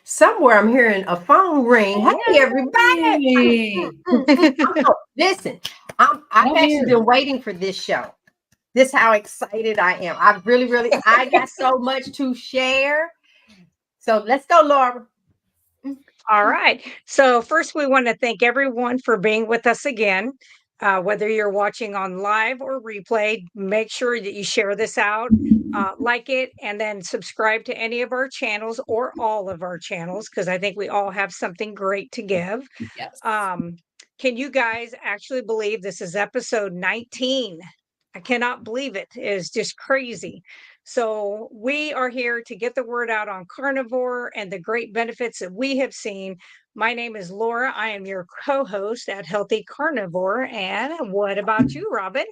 Somewhere I'm hearing a phone ring. Hey, everybody. Listen, I've actually been waiting for this show. This is how excited I am. I got so much to share. So let's go, Laura. All right. So first, we want to thank everyone for being with us again. Whether you're watching on live or replay, make sure that you share this out, like it, and then subscribe to any of our channels or all of our channels, because I think we all have something great to give. Yes. Can you guys actually believe this is episode 19? I cannot believe it. It is just crazy. So we are here to get the word out on carnivore and the great benefits that we have seen. My name is Laura. I am your co-host at Healthy Carnivore. And what about you, Robyn?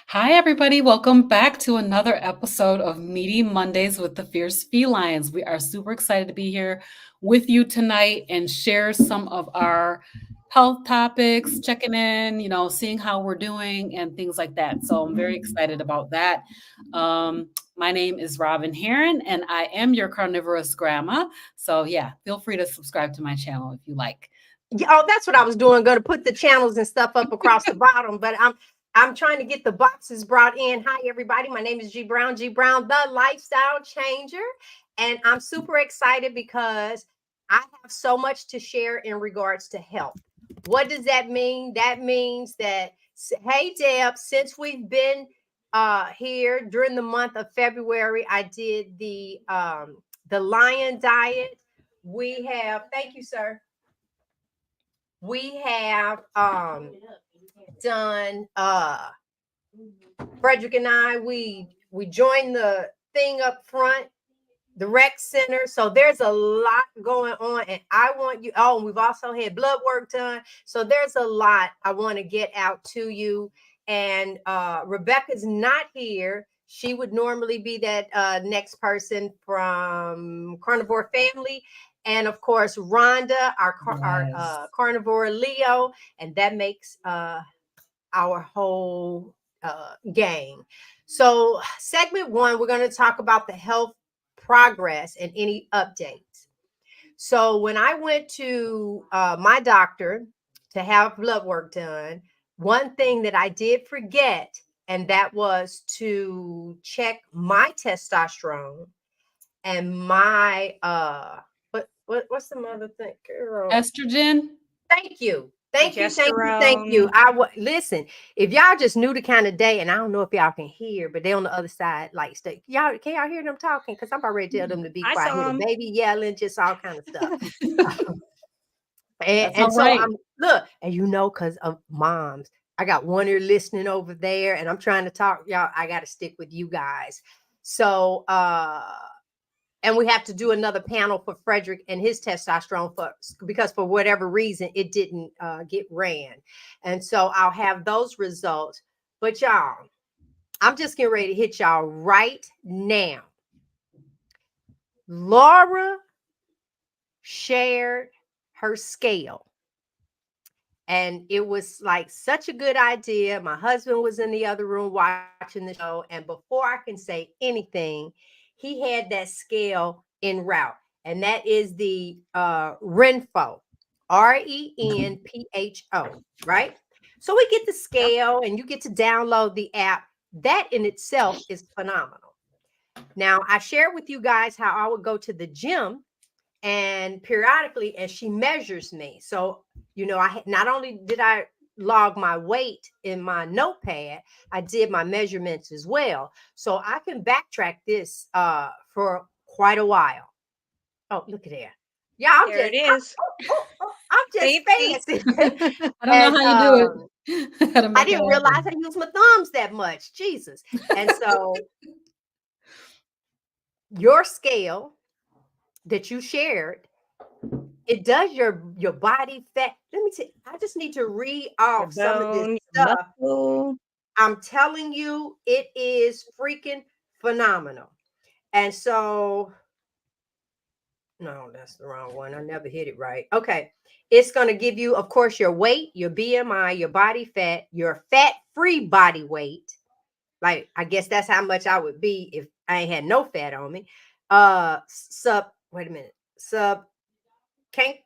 Hi, everybody. Welcome back to another episode of Meaty Mondays with the Fierce FeLions. We are super excited to be here with you tonight and share some of our health topics, checking in, seeing how we're doing and things like that. So I'm very excited about that. My name is Robyn Herron, and I am your carnivorous grandma. So yeah, feel free to subscribe to my channel if you like. Oh, that's what I was doing. Going to put the channels and stuff up across the bottom, but I'm trying to get the boxes brought in. Hi, everybody. My name is G Brown, the lifestyle changer. And I'm super excited because I have so much to share in regards to health. What does that mean? That means that, hey, Deb, since we've been here during the month of February, I did the lion diet. We have, thank you, sir. We have done Frederick and I, we joined the thing up front, the rec center. So there's a lot going on, and I want you, and we've also had blood work done. So there's a lot I want to get out to you. And Rebecca's not here. She would normally be that next person from Carnivore family. And of course, Rhonda, our carnivore Leo, and that makes our whole gang. So segment 1, we're going to talk about the health progress and any updates. So when I went to my doctor to have blood work done, one thing that I did forget, and that was to check my testosterone and my what's the other thing, girl? Estrogen. Thank you. Thank you. Listen, if y'all just knew the kind of day, and I don't know if y'all can hear, but they on the other side, like, can y'all hear them talking? Because I'm about ready to tell them to be quiet. Hear the baby yelling, just all kind of stuff. and so right. Look, and because of moms, I got one ear listening over there, and I'm trying to talk, y'all. I got to stick with you guys. So, and we have to do another panel for Frederick and his testosterone because for whatever reason, it didn't get ran. And so I'll have those results. But y'all, I'm just getting ready to hit y'all right now. Laura shared her scale. And it was like such a good idea. My husband was in the other room watching the show. And before I can say anything, he had that scale en route. And that is the Renpho, RENPHO, right? So we get the scale and you get to download the app. That in itself is phenomenal. Now, I shared with you guys how I would go to the gym and periodically, and she measures me. So, I not only did I log my weight in my notepad, I did my measurements as well. So I can backtrack this for quite a while. Oh, look at that. Yeah, it is. I'm just fancy. I don't know how you do it. I didn't realize I use my thumbs that much. Jesus. And so your scale that you shared, it does your body fat. Let me tell you, I just need to read off some of this stuff. Muscle. I'm telling you, it is freaking phenomenal. And so, no, that's the wrong one. I never hit it right. Okay. It's going to give you, of course, your weight, your BMI, your body fat, your fat-free body weight. Like, I guess that's how much I would be if I ain't had no fat on me. Wait a minute.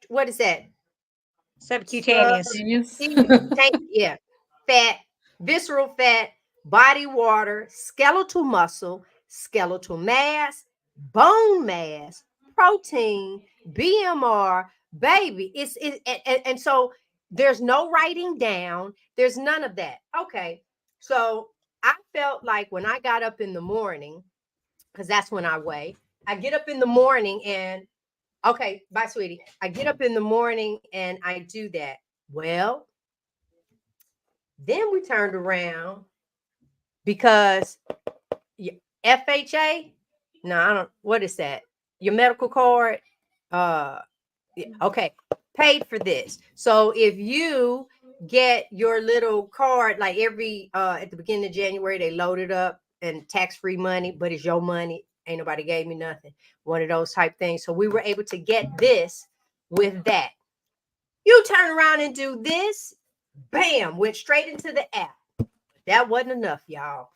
what is that? Subcutaneous. Genius. Yeah, fat, visceral fat, body water, skeletal muscle, skeletal mass, bone mass, protein, BMR, baby. And so there's no writing down. There's none of that. Okay, so I felt like when I got up in the morning, because that's when I weigh. I get up in the morning and okay, bye, sweetie. I get up in the morning and I do that. Well, then we turned around because FHA. No, I don't. What is that? Your medical card. Okay, paid for this. So if you get your little card, like every at the beginning of January, they load it up and tax-free money, but it's your money. Ain't nobody gave me nothing. One of those type things. So we were able to get this with that. You turn around and do this, bam, went straight into the app. That wasn't enough, y'all.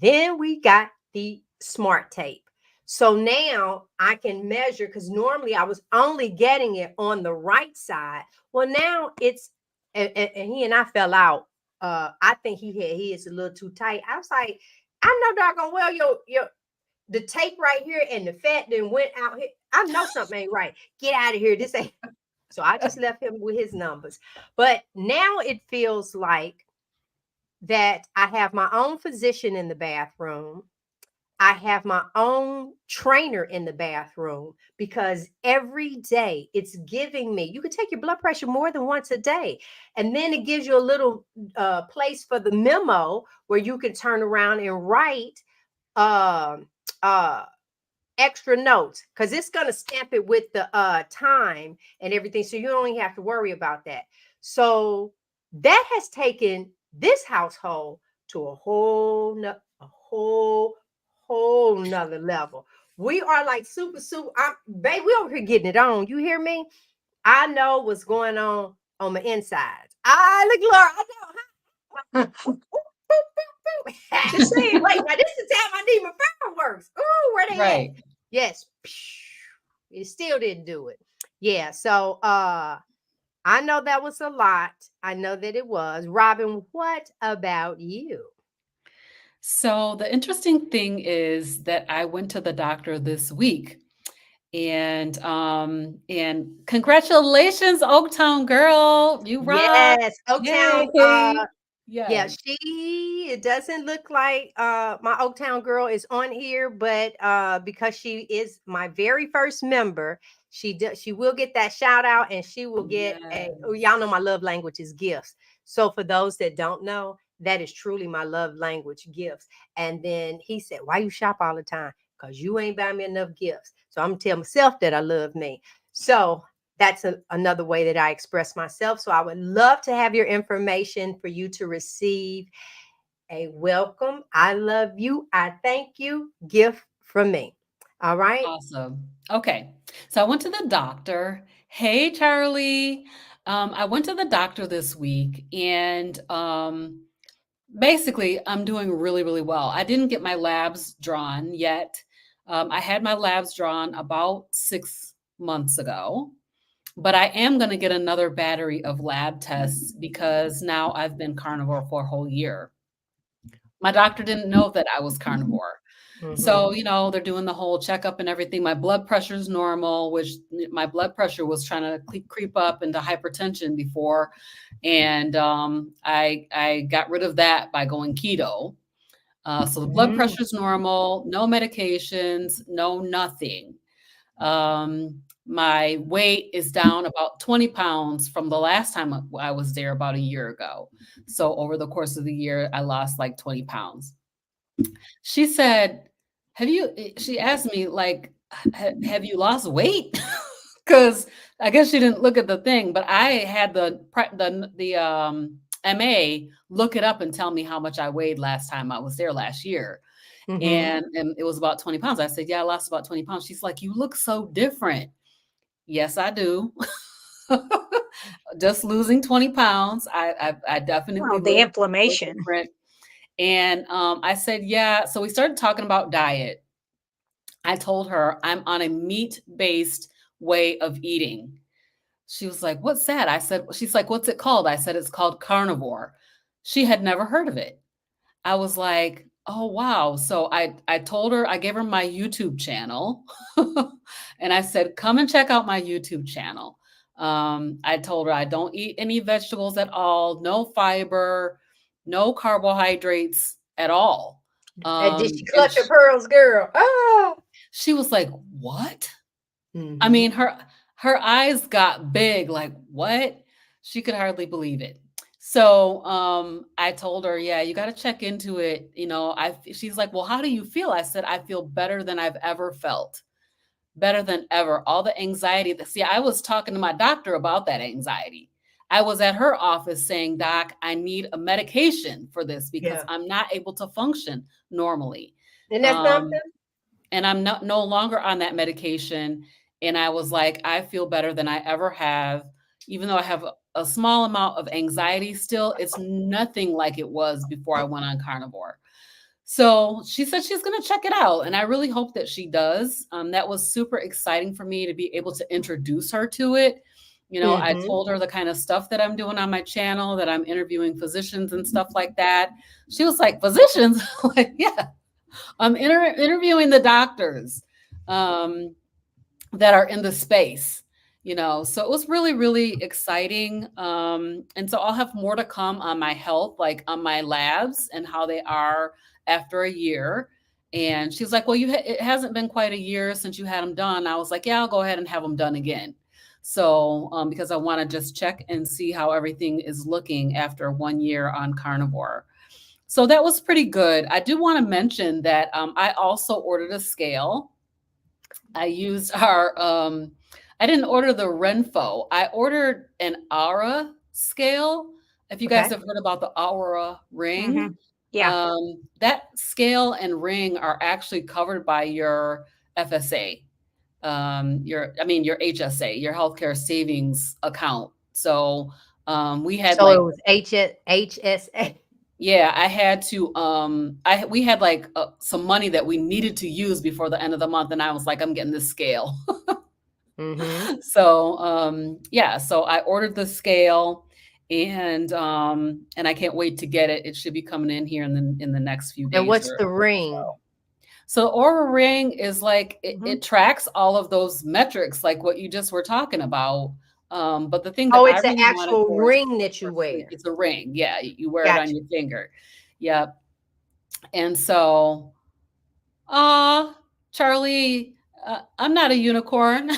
Then we got the smart tape. So now I can measure, because normally I was only getting it on the right side. Well, now it's, and he and I fell out. I think he is a little too tight. I was like, I know doggone well your the tape right here and the fat then went out here. I know something ain't right. Get out of here. This ain't. So I just left him with his numbers. But now it feels like that I have my own physician in the bathroom. I have my own trainer in the bathroom, because every day it's giving me, you can take your blood pressure more than once a day. And then it gives you a little place for the memo where you can turn around and write extra notes, because it's going to stamp it with the time and everything. So you don't even have to worry about that. So that has taken this household to a whole nother level. We are like super. Babe, we over here getting it on. You hear me? I know what's going on my insides. Look, Laura, I know. Huh? Just saying, wait, now this is how I need my fireworks. Ooh, where they at? Yes. It still didn't do it. Yeah. So I know that was a lot. I know that it was. Robyn, what about you? So the interesting thing is that I went to the doctor this week, and congratulations, Oaktown girl, you rock! Yes, Oaktown. Yeah, it doesn't look like my Oaktown girl is on here, but because she is my very first member, she will get that shout out, and she will get y'all know my love language is gifts. So for those that don't know, that is truly my love language, gifts. And then he said, why you shop all the time? Because you ain't buying me enough gifts. So I'm gonna tell myself that I love me. So that's another way that I express myself. So I would love to have your information for you to receive a welcome. I love you. I thank you gift from me. All right. Awesome. Okay. So I went to the doctor. Hey, Charlie. I went to the doctor this week, and basically I'm doing really, really well. I didn't get my labs drawn yet. I had my labs drawn about 6 months ago. But I am going to get another battery of lab tests because now I've been carnivore for a whole year. My doctor didn't know that I was carnivore. So, they're doing the whole checkup and everything. My blood pressure is normal, which my blood pressure was trying to creep up into hypertension before. And I got rid of that by going keto. So the blood pressure is normal, no medications, no nothing. My weight is down about 20 pounds from the last time I was there about a year ago. So over the course of the year, I lost like 20 pounds. She said, she asked me, like, have you lost weight? Because I guess she didn't look at the thing, but I had the MA look it up and tell me how much I weighed last time I was there last year. And it was about 20 pounds. I said, yeah, I lost about 20 pounds. She's like, you look so different. Yes, I do. Just losing 20 pounds. I definitely the inflammation. Different. And I said, yeah. So we started talking about diet. I told her I'm on a meat-based way of eating. She was like, what's that? She's like, what's it called? I said, it's called Carnivore. She had never heard of it. I was like, oh, wow. So I told her, I gave her my YouTube channel and I said, come and check out my YouTube channel. I told her I don't eat any vegetables at all, no fiber, no carbohydrates at all. And did she clutch her pearls, girl? Oh, she was like, what? Mhm. I mean, her eyes got big, like, what? She could hardly believe it. So I told her, yeah, you got to check into it. You know, she's like, well, how do you feel? I said, I feel better than I've ever felt. Better than ever. All the anxiety see, I was talking to my doctor about that anxiety. I was at her office saying, Doc, I need a medication for this because I'm not able to function normally. Isn't that something? And I'm no longer on that medication. And I was like, I feel better than I ever have. Even though I have a small amount of anxiety still, it's nothing like it was before I went on Carnivore. So she said she's going to check it out. And I really hope that she does. That was super exciting for me to be able to introduce her to it. You know, I told her the kind of stuff that I'm doing on my channel, that I'm interviewing physicians and stuff like that. She was like, physicians? Like, yeah, I'm interviewing the doctors that are in the space. You know, so it was really, really exciting. And so I'll have more to come on my health, like on my labs and how they are after a year. And she's like, well, it hasn't been quite a year since you had them done. I was like, yeah, I'll go ahead and have them done again. So because I want to just check and see how everything is looking after 1 year on Carnivore. So that was pretty good. I do want to mention that I also ordered a scale. I used I didn't order the Renfo. I ordered an Aura scale. If you guys have heard about the Aura ring, Mm-hmm. Yeah. That scale and ring are actually covered by your FSA, your HSA, your healthcare savings account. So we had it was HSA. Yeah, I had to, we had like some money that we needed to use before the end of the month. And I was like, I'm getting this scale. So, yeah, so I ordered the scale and I can't wait to get it. It should be coming in here in the next few days. And what's the ring? So the Aura ring is like, it tracks all of those metrics, like what you just were talking about. But the thing that it's an actual ring that you wear. It's a ring. Yeah. You wear it on your finger. Yep. And so, Charlie, I'm not a unicorn,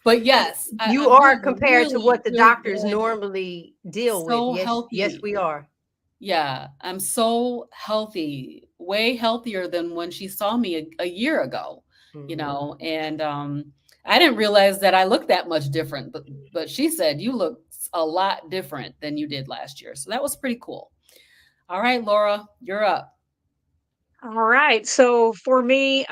but yes, you are compared to what the doctors normally deal with. Yes, healthy. Yes, we are. Yeah. I'm so healthy, way healthier than when she saw me a year ago, you know, and, I didn't realize that I looked that much different, but she said you look a lot different than you did last year. So that was pretty cool. All right, Laura, you're up. All right. So for me,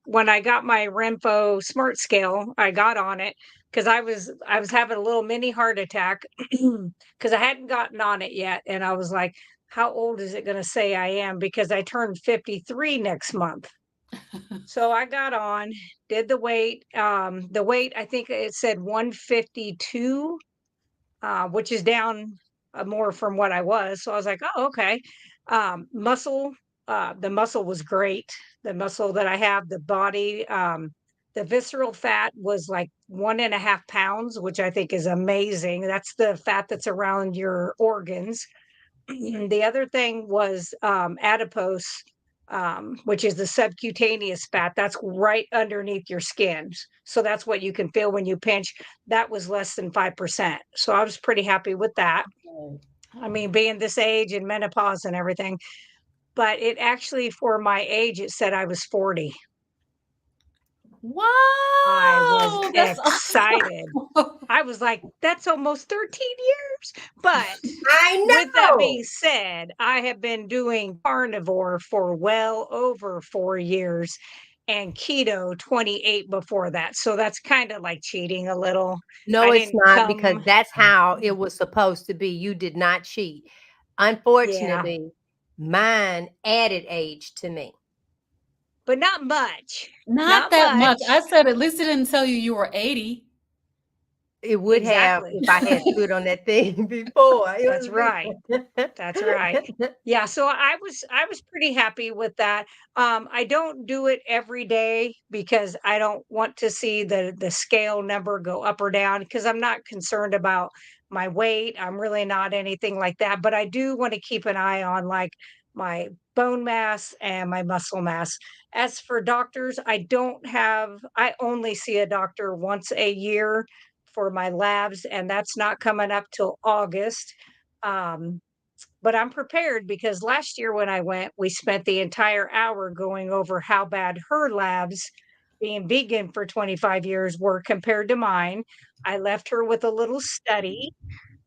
when I got my Renfo Smart Scale, I got on it because I was having a little mini heart attack because I hadn't gotten on it yet, and I was like, how old is it going to say I am? Because I turned 53 next month. So I got on, did the weight. The weight, I think it said 152, which is down more from what I was. So I was like, oh, okay. Muscle, the muscle was great. The muscle that I have, the body, the visceral fat was like 1.5 pounds, which I think is amazing. That's the fat that's around your organs. The other thing was adipose, which is the subcutaneous fat that's right underneath your skin. So that's what you can feel when you pinch. That was less than 5%. So I was pretty happy with that. I mean, being this age and menopause and everything, but it actually, for my age, it said I was 40. Wow. I was excited. Awesome. I was like, that's almost 13 years. But I know. With that being said, I have been doing Carnivore for well over 4 years and keto 28 before that. So that's kind of like cheating a little. No, it's not, because that's how it was supposed to be. You did not cheat. Unfortunately, mine added age to me. but not much. Not that much. I said at least it didn't tell you were 80. It would have Exactly. if I had stood on that thing before. It That's was right. That's right. Yeah, so I was pretty happy with that. I don't do it every day because I don't want to see the scale number go up or down because I'm not concerned about my weight. I'm really not anything like that, but I do want to keep an eye on like my bone mass and my muscle mass. As for doctors, I only see a doctor once a year for my labs, and that's not coming up till August. Um, but I'm prepared because last year when I went, we spent the entire hour going over how bad her labs, being vegan for 25 years, were compared to mine. I left her with a little study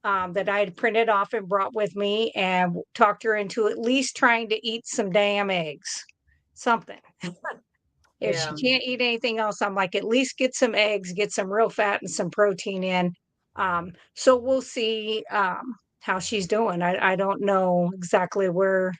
that I had printed off and brought with me and talked her into at least trying to eat some damn eggs, something. If she Yeah. can't eat anything else, I'm like, at least get some eggs, get some real fat and some protein in. So we'll see how she's doing. I don't know exactly where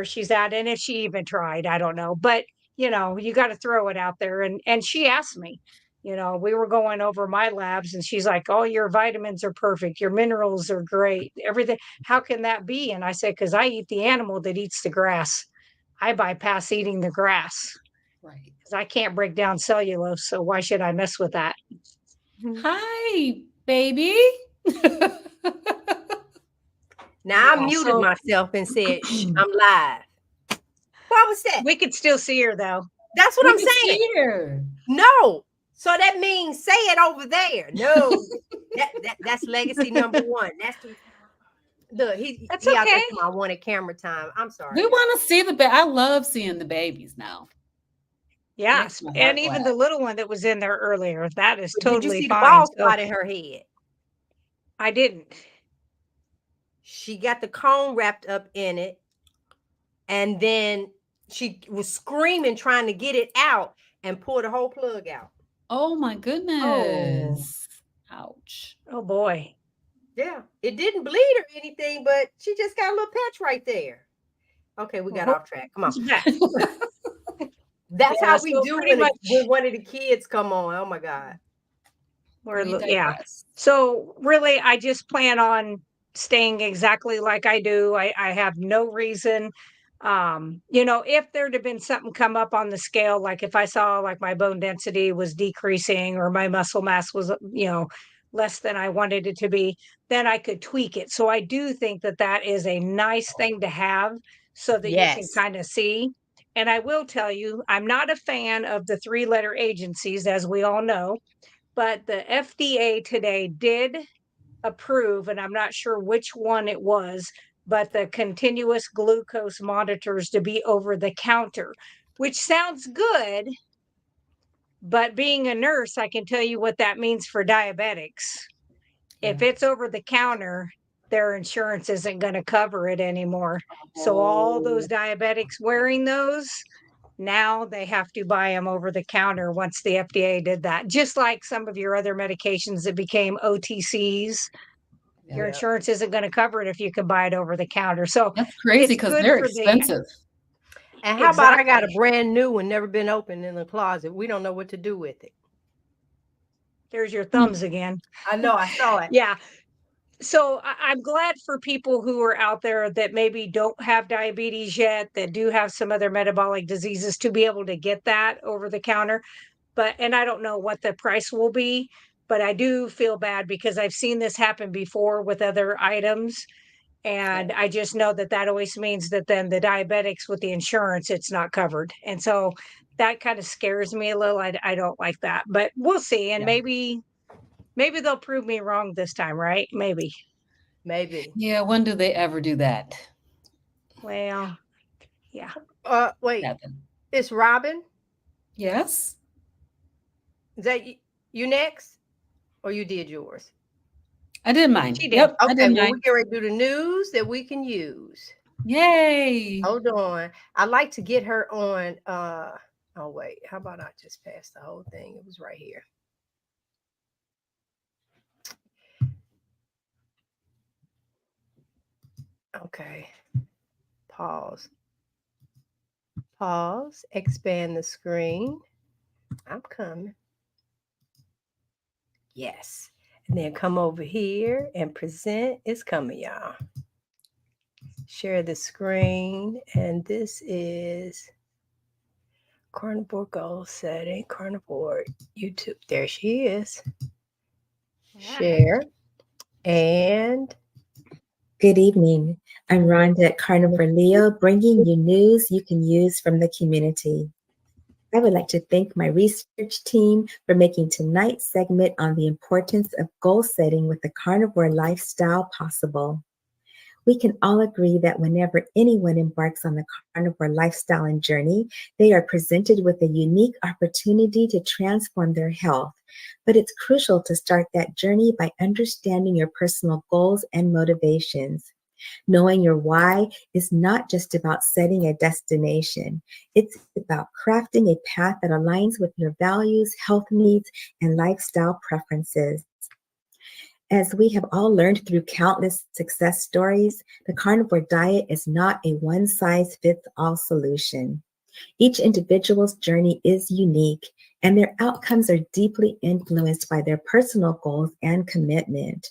she's at, and if she even tried, I don't know. But you got to throw it out there. And she asked me, we were going over my labs, and she's like, "Oh, your vitamins are perfect, your minerals are great, everything. How can that be?" And I said, "Because I eat the animal that eats the grass. I bypass eating the grass." Right. Because I can't break down cellulose, so why should I mess with that? Hi, baby. Now I Yeah, muted so myself and said, "Shh, I'm live." What was that? we could still see her though. That's what We I'm can saying. see her. No. So that means say it over there. No. That's legacy number one. That's the look, That's he out there okay. to my wanted camera time. I'm sorry. We want to see the I love seeing the babies now. Yes, Makes my heart and even glad. the little one that was in there earlier, that is But did you totally see the fine. bald So spot in her head? I didn't. She got the cone wrapped up in it, and then she was screaming trying to get it out and pull the whole plug out. Oh my Oh, goodness. Ouch. oh boy. Yeah, it didn't bleed or anything, but she just got a little patch right there. Okay, we Well, got hope off track. Come on. she's back. That's Yeah, how we so do pretty much when one of the kids come on. Oh my God. We yeah. digress. So really, I just plan on staying exactly like I do. I have no reason. If there'd have been something come up on the scale, like if I saw like my bone density was decreasing or my muscle mass was, less than I wanted it to be, then I could tweak it. So I do think that that is a nice thing to have so that you can Yes. kind of see. And I will tell you, I'm not a fan of the 3-letter agencies, as we all know, but the FDA today did approve, and I'm not sure which one it was, but the continuous glucose monitors to be over the counter, which sounds good. But being a nurse, I can tell you what that means for diabetics. If Yeah. it's over the counter, their insurance isn't going to cover it anymore. So all those diabetics wearing those, now they have to buy them over the counter once the FDA did that. Just like some of your other medications that became OTCs, your Yeah. insurance isn't going to cover it if you can buy it over the counter. So That's crazy it's because good they're for the expensive. And how about I got a exactly. brand new one, never been opened in the closet? We don't know what to do with it. There's your thumbs again. I know, I saw it. Yeah. So I'm glad for people who are out there that maybe don't have diabetes yet, that do have some other metabolic diseases, to be able to get that over the counter. And I don't know what the price will be, but I do feel bad because I've seen this happen before with other items. And I just know that that always means that then the diabetics with the insurance, it's not covered. And so that kind of scares me a little. I don't like that, but we'll see. And Yeah. maybe they'll prove me wrong this time, right? Maybe. Maybe. Yeah. When do they ever do that? Well, yeah. Wait, Nothing. it's Robyn. Yes. Is that you next? Or you did yours? I did mine. She did. Yep. I Okay, did well, mine. we get ready to do the news that we can use. Yay. Hold on. I like to get her on. Oh, wait. How about I just pass the whole thing? It was right here. Okay. Pause. Pause, expand the screen. I'm coming. Yes. And then come over here and present. It's coming, y'all. Share the screen. And this is Carnivore goal setting. Carnivore YouTube. There she is. Share. And Good evening. I'm Rhonda at Carnivore Leo, bringing you news you can use from the community. I would like to thank my research team for making tonight's segment on the importance of goal setting with the carnivore lifestyle possible. We can all agree that whenever anyone embarks on the carnivore lifestyle and journey, they are presented with a unique opportunity to transform their health. But it's crucial to start that journey by understanding your personal goals and motivations. Knowing your why is not just about setting a destination. It's about crafting a path that aligns with your values, health needs, and lifestyle preferences. As we have all learned through countless success stories, the carnivore diet is not a one-size-fits-all solution. Each individual's journey is unique, and their outcomes are deeply influenced by their personal goals and commitment.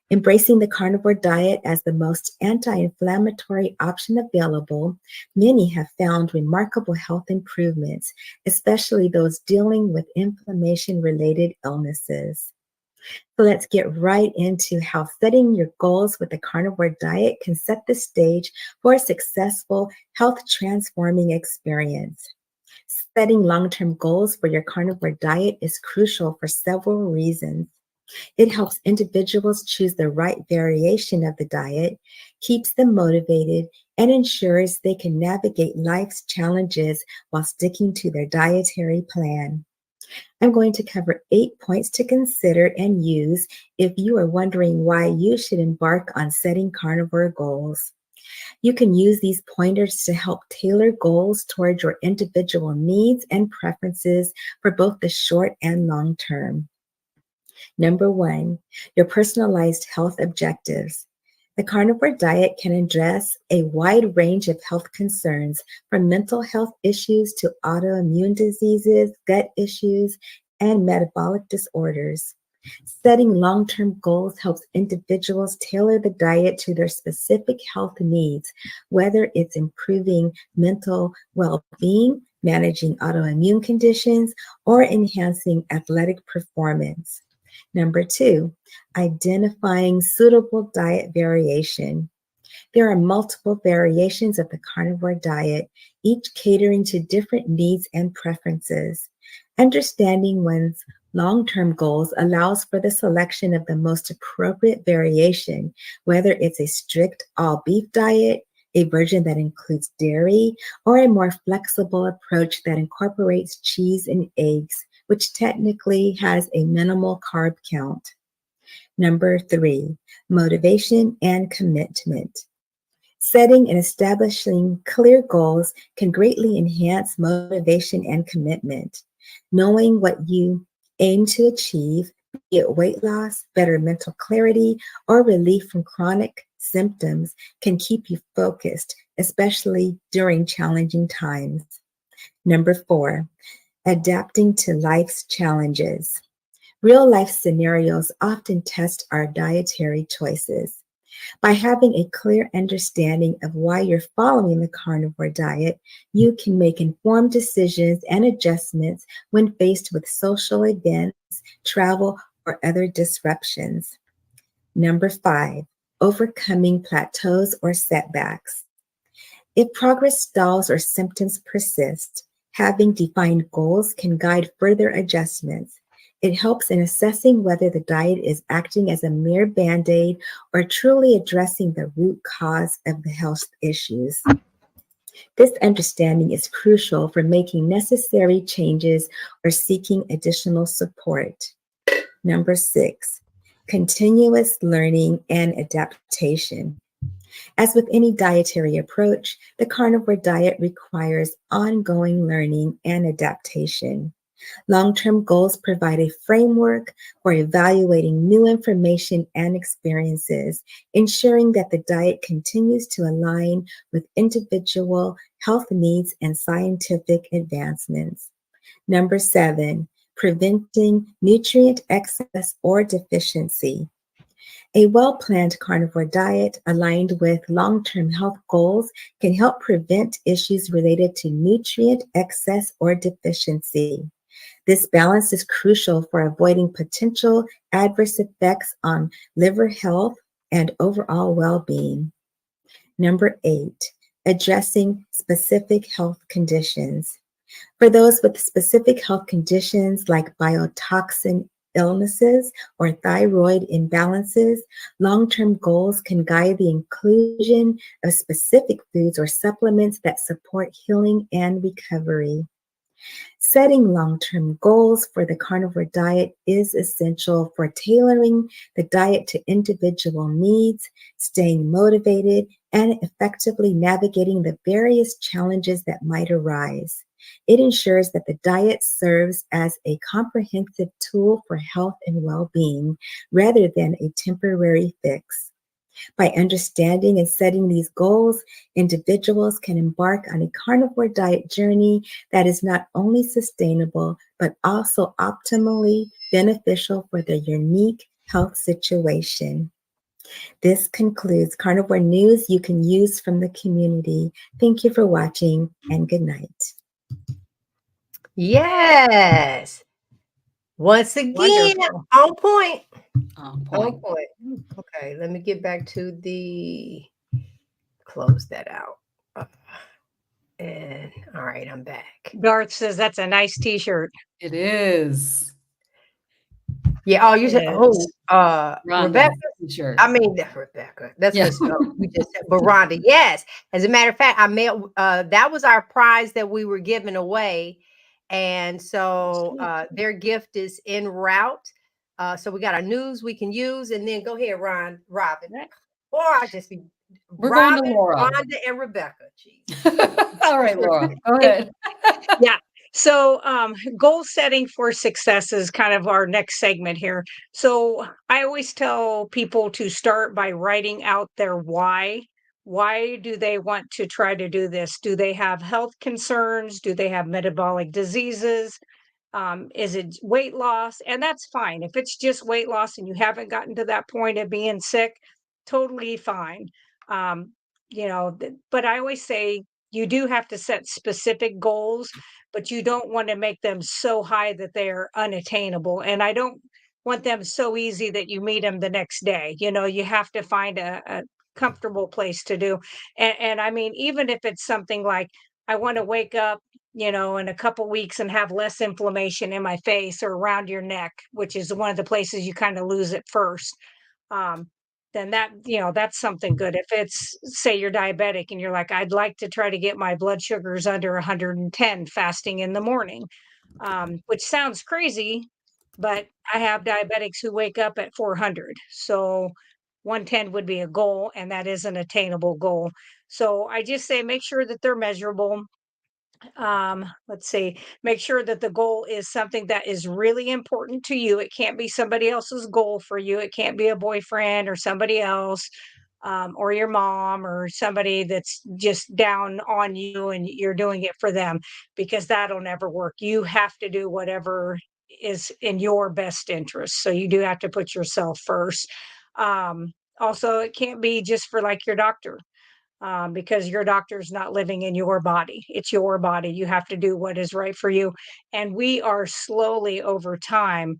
Embracing the carnivore diet as the most anti-inflammatory option available, many have found remarkable health improvements, especially those dealing with inflammation-related illnesses. So let's get right into how setting your goals with the carnivore diet can set the stage for a successful, health-transforming experience. Setting long-term goals for your carnivore diet is crucial for several reasons. It helps individuals choose the right variation of the diet, keeps them motivated, and ensures they can navigate life's challenges while sticking to their dietary plan. I'm going to cover 8 points to consider and use if you are wondering why you should embark on setting carnivore goals. You can use these pointers to help tailor goals toward your individual needs and preferences for both the short and long term. Number 1, your personalized health objectives. The carnivore diet can address a wide range of health concerns, from mental health issues to autoimmune diseases, gut issues, and metabolic disorders. Setting long-term goals helps individuals tailor the diet to their specific health needs, whether it's improving mental well-being, managing autoimmune conditions, or enhancing athletic performance. Number 2, identifying suitable diet variation. There are multiple variations of the carnivore diet, each catering to different needs and preferences. Understanding one's long-term goals allows for the selection of the most appropriate variation, whether it's a strict all-beef diet, a version that includes dairy, or a more flexible approach that incorporates cheese and eggs, which technically has a minimal carb count. Number 3, motivation and commitment. Setting and establishing clear goals can greatly enhance motivation and commitment. Knowing what you aim to achieve, be it weight loss, better mental clarity, or relief from chronic symptoms, can keep you focused, especially during challenging times. Number 4, adapting to life's challenges. Real-life scenarios often test our dietary choices. By having a clear understanding of why you're following the carnivore diet, you can make informed decisions and adjustments when faced with social events, travel, or other disruptions. Number 5, overcoming plateaus or setbacks. If progress stalls or symptoms persist, having defined goals can guide further adjustments. It helps in assessing whether the diet is acting as a mere band-aid or truly addressing the root cause of the health issues. This understanding is crucial for making necessary changes or seeking additional support. Number 6, continuous learning and adaptation. As with any dietary approach, the carnivore diet requires ongoing learning and adaptation. Long-term goals provide a framework for evaluating new information and experiences, ensuring that the diet continues to align with individual health needs and scientific advancements. Number 7, preventing nutrient excess or deficiency. A well-planned carnivore diet aligned with long-term health goals can help prevent issues related to nutrient excess or deficiency. This balance is crucial for avoiding potential adverse effects on liver health and overall well-being. Number 8, addressing specific health conditions. For those with specific health conditions like biotoxin illnesses or thyroid imbalances, long-term goals can guide the inclusion of specific foods or supplements that support healing and recovery. Setting long-term goals for the carnivore diet is essential for tailoring the diet to individual needs, staying motivated, and effectively navigating the various challenges that might arise. It ensures that the diet serves as a comprehensive tool for health and well-being rather than a temporary fix. By understanding and setting these goals, individuals can embark on a carnivore diet journey that is not only sustainable, but also optimally beneficial for their unique health situation. This concludes carnivore news you can use from the community. Thank you for watching and good night. Yes. Once again, Wonderful. on point. On On point. point. Okay, let me get back to the close that out. And all right, I'm back. Garth says that's a nice t-shirt. It is. Yeah. Oh, you said, Yes. Rhonda, Rebecca. t-shirt. I mean, Rebecca. That's Yeah. what we just said. But Rhonda, yes. As a matter of fact, I mailed. That was our prize that we were giving away, and so their gift is en route. So we got our news we can use, and then go ahead, Robyn. Right. Or I just be We're going to Robyn, Laura. Rhonda, and Rebecca. Jeez. All right, Laura, go ahead. Yeah. So, goal setting for success is kind of our next segment here. So, I always tell people to start by writing out their why. Why do they want to try to do this? Do they have health concerns? Do they have metabolic diseases? Is it weight loss? And that's fine. If it's just weight loss and you haven't gotten to that point of being sick, totally fine. Um, but I always say you do have to set specific goals, but you don't want to make them so high that they are unattainable. And I don't want them so easy that you meet them the next day. You have to find a comfortable place to do. And I mean, even if it's something like, I want to wake up in a couple weeks and have less inflammation in my face or around your neck, which is one of the places you kind of lose it first. Um, then that's something good. If it's, say you're diabetic and you're like, I'd like to try to get my blood sugars under 110 fasting in the morning, which sounds crazy, but I have diabetics who wake up at 400. So 110 would be a goal, and that is an attainable goal. So I just say, make sure that they're measurable. Let's see, make sure that the goal is something that is really important to you. It can't be somebody else's goal for you. It can't be a boyfriend or somebody else, or your mom or somebody that's just down on you and you're doing it for them, because that'll never work. You have to do whatever is in your best interest. So you do have to put yourself first. Also, it can't be just for like your doctor, because your doctor's not living in your body. It's your body. You have to do what is right for you. And we are slowly over time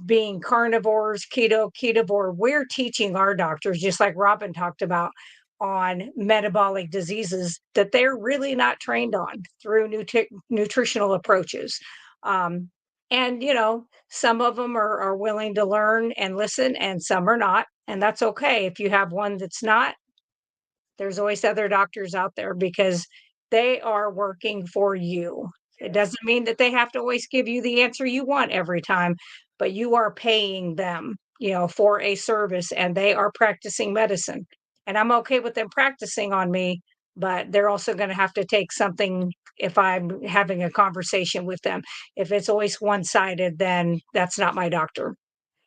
being carnivores, ketovore. We're teaching our doctors, just like Robyn talked about, on metabolic diseases that they're really not trained on through nutritional approaches. And, some of them are willing to learn and listen, and some are not. And that's okay. If you have one that's not, there's always other doctors out there, because they are working for you. It doesn't mean that they have to always give you the answer you want every time, but you are paying them, for a service, and they are practicing medicine. And I'm okay with them practicing on me, but they're also going to have to take something if I'm having a conversation with them. If it's always one-sided, then that's not my doctor.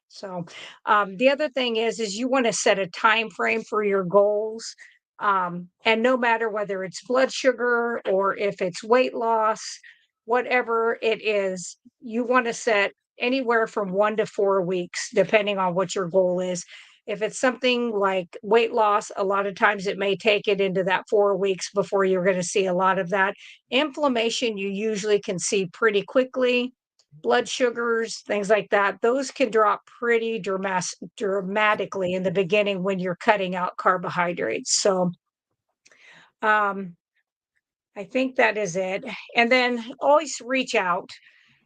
So the other thing is you want to set a time frame for your goals. And no matter whether it's blood sugar or if it's weight loss, whatever it is, you want to set anywhere from 1 to 4 weeks, depending on what your goal is. If it's something like weight loss, a lot of times it may take it into that 4 weeks before you're going to see a lot of that. Inflammation, you usually can see pretty quickly. Blood sugars, things like that, those can drop pretty dramatically in the beginning when you're cutting out carbohydrates. So um, I think that is it. And then always reach out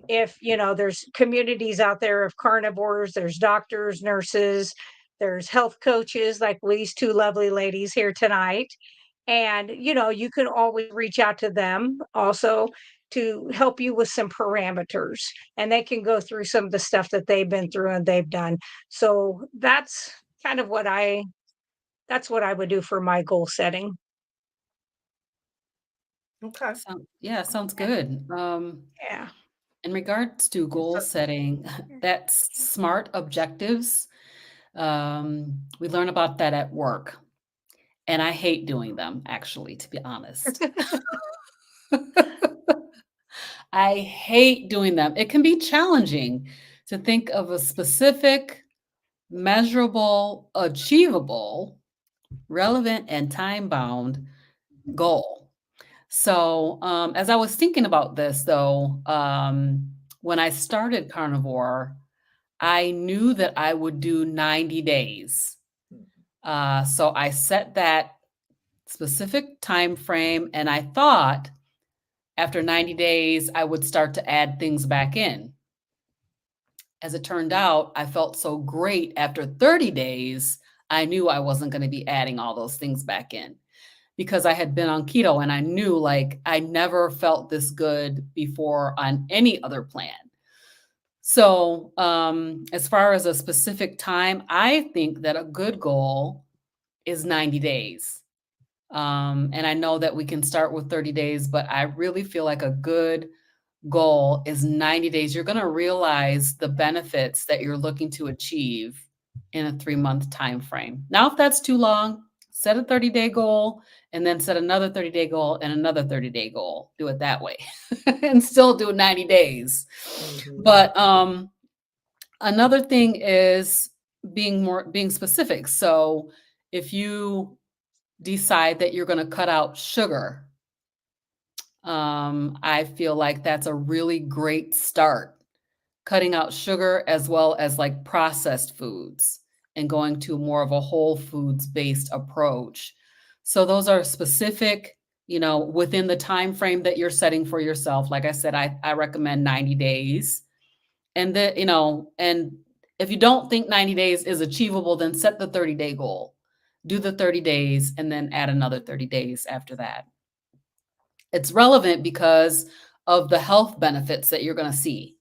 if there's communities out there of carnivores, there's doctors, nurses, there's health coaches like these two lovely ladies here tonight. And you can always reach out to them also to help you with some parameters, and they can go through some of the stuff that they've been through and they've done. So that's kind of that's what I would do for my goal setting. Okay. Sounds good. Yeah. In regards to goal setting, that's SMART objectives. We learn about that at work, and I hate doing them, actually, to be honest. I hate doing them. It can be challenging to think of a specific, measurable, achievable, relevant, and time-bound goal. So, as I was thinking about this, though, when I started Carnivore, I knew that I would do 90 days. So I set that specific time frame, and I thought after 90 days, I would start to add things back in. As it turned out, I felt so great after 30 days, I knew I wasn't going to be adding all those things back in because I had been on keto, and I knew like I never felt this good before on any other plan. So as far as a specific time, I think that a good goal is 90 days. And I know that we can start with 30 days, but I really feel like a good goal is 90 days. You're going to realize the benefits that you're looking to achieve in a 3-month time frame. Now, if that's too long, set a 30-day goal and then set another 30-day goal and another 30-day goal. Do it that way and still do 90 days. Mm-hmm. But another thing is being specific. So if you decide that you're going to cut out sugar, I feel like that's a really great start. Cutting out sugar as well as like processed foods and going to more of a whole foods based approach. So those are specific, within the time frame that you're setting for yourself. Like I said, I recommend 90 days. And and if you don't think 90 days is achievable, then set the 30-day goal. Do the 30 days and then add another 30 days after that. It's relevant because of the health benefits that you're going to see.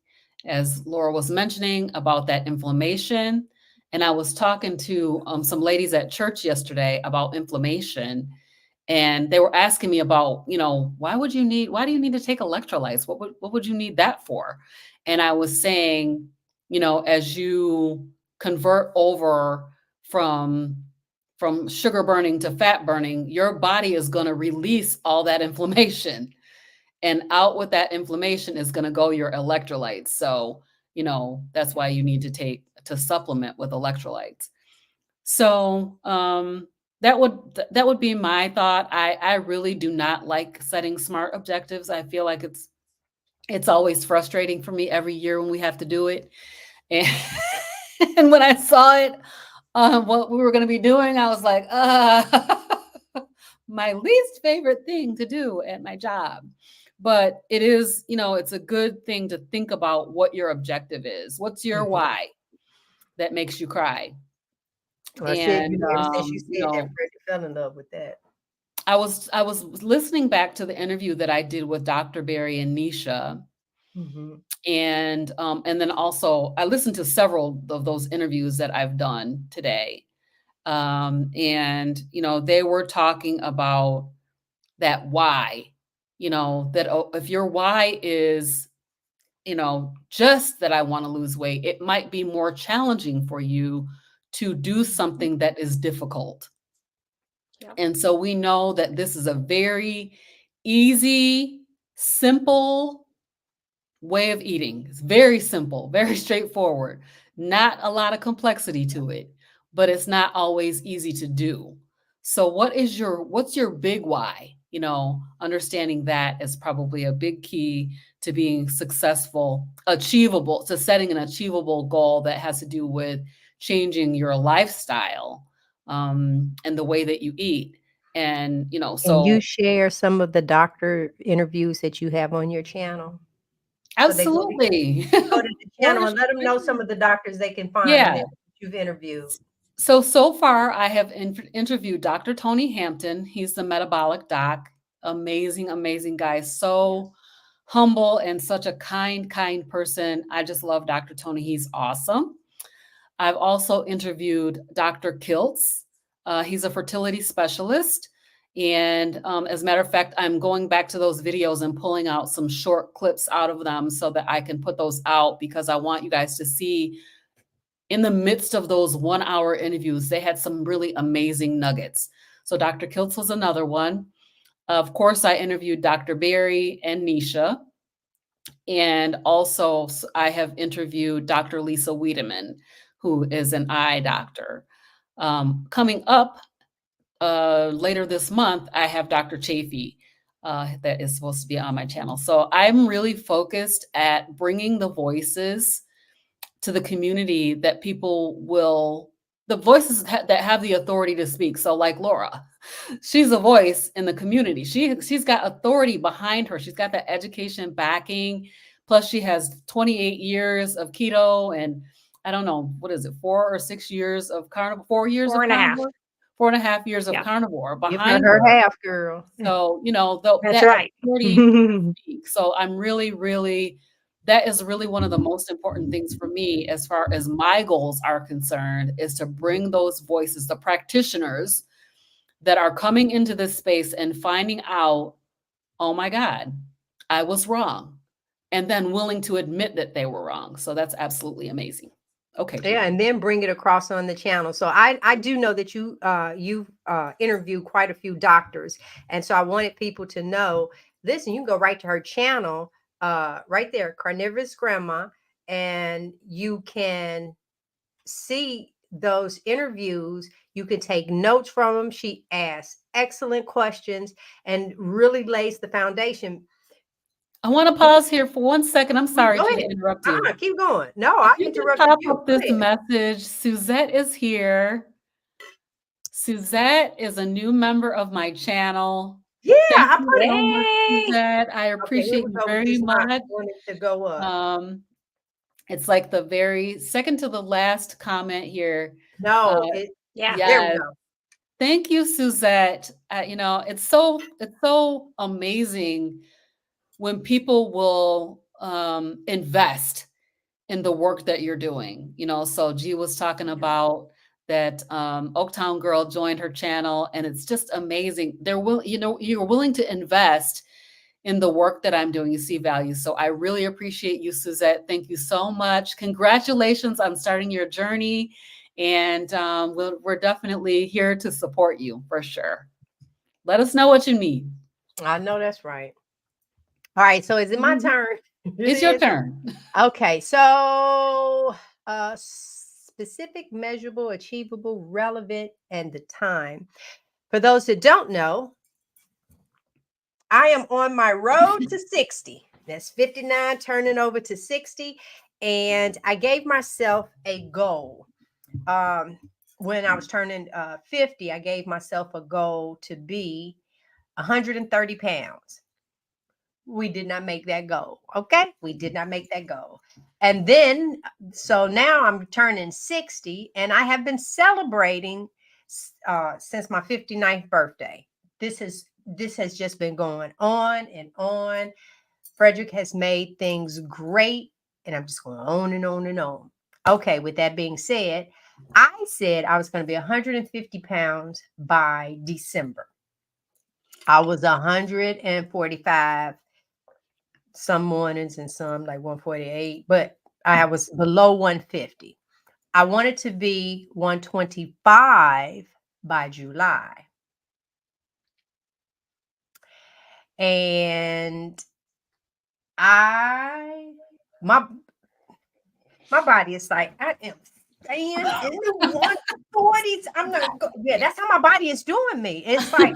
As Laura was mentioning about that inflammation, and I was talking to some ladies at church yesterday about inflammation, and they were asking me about, why do you need to take electrolytes? What would you need that for? And I was saying, as you convert over from sugar burning to fat burning, your body is going to release all that inflammation, and out with that inflammation is going to go your electrolytes. So, that's why you need to supplement with electrolytes. So, that would be my thought. I really do not like setting SMART objectives. I feel like it's always frustrating for me every year when we have to do it. And, and when I saw it, what we were going to be doing, I was like, my least favorite thing to do at my job. But it is, it's a good thing to think about what your objective is. What's your why that makes you cry? Well, and since you said that, Fred fell in love with that. I was listening back to the interview that I did with Dr. Barry and Nisha. Mm-hmm. And then also I listened to several of those interviews that I've done today. And, they were talking about that why, that if your why is, just that I want to lose weight, it might be more challenging for you to do something that is difficult. Yep. And so we know that this is a very easy, simple way of eating. It's very simple, very straightforward, not a lot of complexity to it, but it's not always easy to do. So what's your big why? Understanding that is probably a big key to being successful, achievable, to setting an achievable goal that has to do with changing your lifestyle, and the way that you eat. And, Can so you share some of the doctor interviews that you have on your channel? So they go to absolutely. the channel and let them know Sure. some of the doctors they can find on Yeah. there that you've interviewed. So far, I have interviewed Dr. Tony Hampton. He's the metabolic doc. Amazing, amazing guy. So humble and such a kind person. I just love Dr. Tony. He's awesome. I've also interviewed Dr. Kiltz. He's a fertility specialist. And as a matter of fact, I'm going back to those videos and pulling out some short clips out of them so that I can put those out, because I want you guys to see, in the midst of those 1 hour interviews, they had some really amazing nuggets. So Dr. Kiltz was another one. Of course, I interviewed Dr. Barry and Nisha. And also I have interviewed Dr. Lisa Wiedemann, who is an eye doctor. Coming up later this month, I have Dr. Chafee that is supposed to be on my channel. So I'm really focused at bringing the voices to the community that the voices that have the authority to speak. So like Laura, she's a voice in the community. She's got authority behind her. She's got that education backing. Plus she has 28 years of keto and I don't know, what is it, 4 or 6 years of carnivore, 4 years Four of and a half. carnivore, 4.5 years of Yeah. carnivore Give behind her her. half, girl. So, That's that right. authority to speak. So I'm really, that is really one of the most important things for me as far as my goals are concerned, is to bring those voices, the practitioners that are coming into this space and finding out, oh my God, I was wrong. And then willing to admit that they were wrong. So that's absolutely amazing. Okay. Yeah, and then bring it across on the channel. So I do know that you've interviewed quite a few doctors, and so I wanted people to know. Listen, you can go right to her channel, right there, Carnivorous Grandma, and you can see those interviews. You can take notes from them. She asks excellent questions and really lays the foundation. I want to pause here for 1 second. I'm sorry Go to ahead. interrupt you. Keep going. No, I You can interrupted pop you. up Go this ahead. message. Suzette is here. Suzette is a new member of my channel. Yeah, Thank I you put it. so much, Yay! Suzette. I Okay, here appreciate we you go. We very just not much. wanting to go up. It's like the very second to the last comment here. No, Yeah. there we Yes. go. Thank you, Suzette. It's so amazing when people will invest in the work that you're doing. So G was talking about that Oaktown girl joined her channel, and it's just amazing. You're willing to invest in the work that I'm doing. You see value. So I really appreciate you, Suzette. Thank you so much. Congratulations on starting your journey. And we're definitely here to support you for sure. Let us know what you need. I know that's right. All right. So is it my turn? It's your turn. Okay. So specific, measurable, achievable, relevant, and the time. For those that don't know, I am on my road to 60. That's 59 turning over to 60. And I gave myself a goal. When I was turning 50, I gave myself a goal to be 130 pounds. We did not make that goal. Okay. We did not make that goal. And then, so now I'm turning 60 and I have been celebrating since my 59th birthday. This has just been going on and on. Frederick has made things great, and I'm just going on and on and on. Okay, with that being said, I said I was going to be 150 pounds by December. I was 145 some mornings and some like 148, but I was below 150. I wanted to be 125 by July. And my body is like, I am staying in the 140s. I'm gonna go. Yeah, that's how my body is doing me. It's like,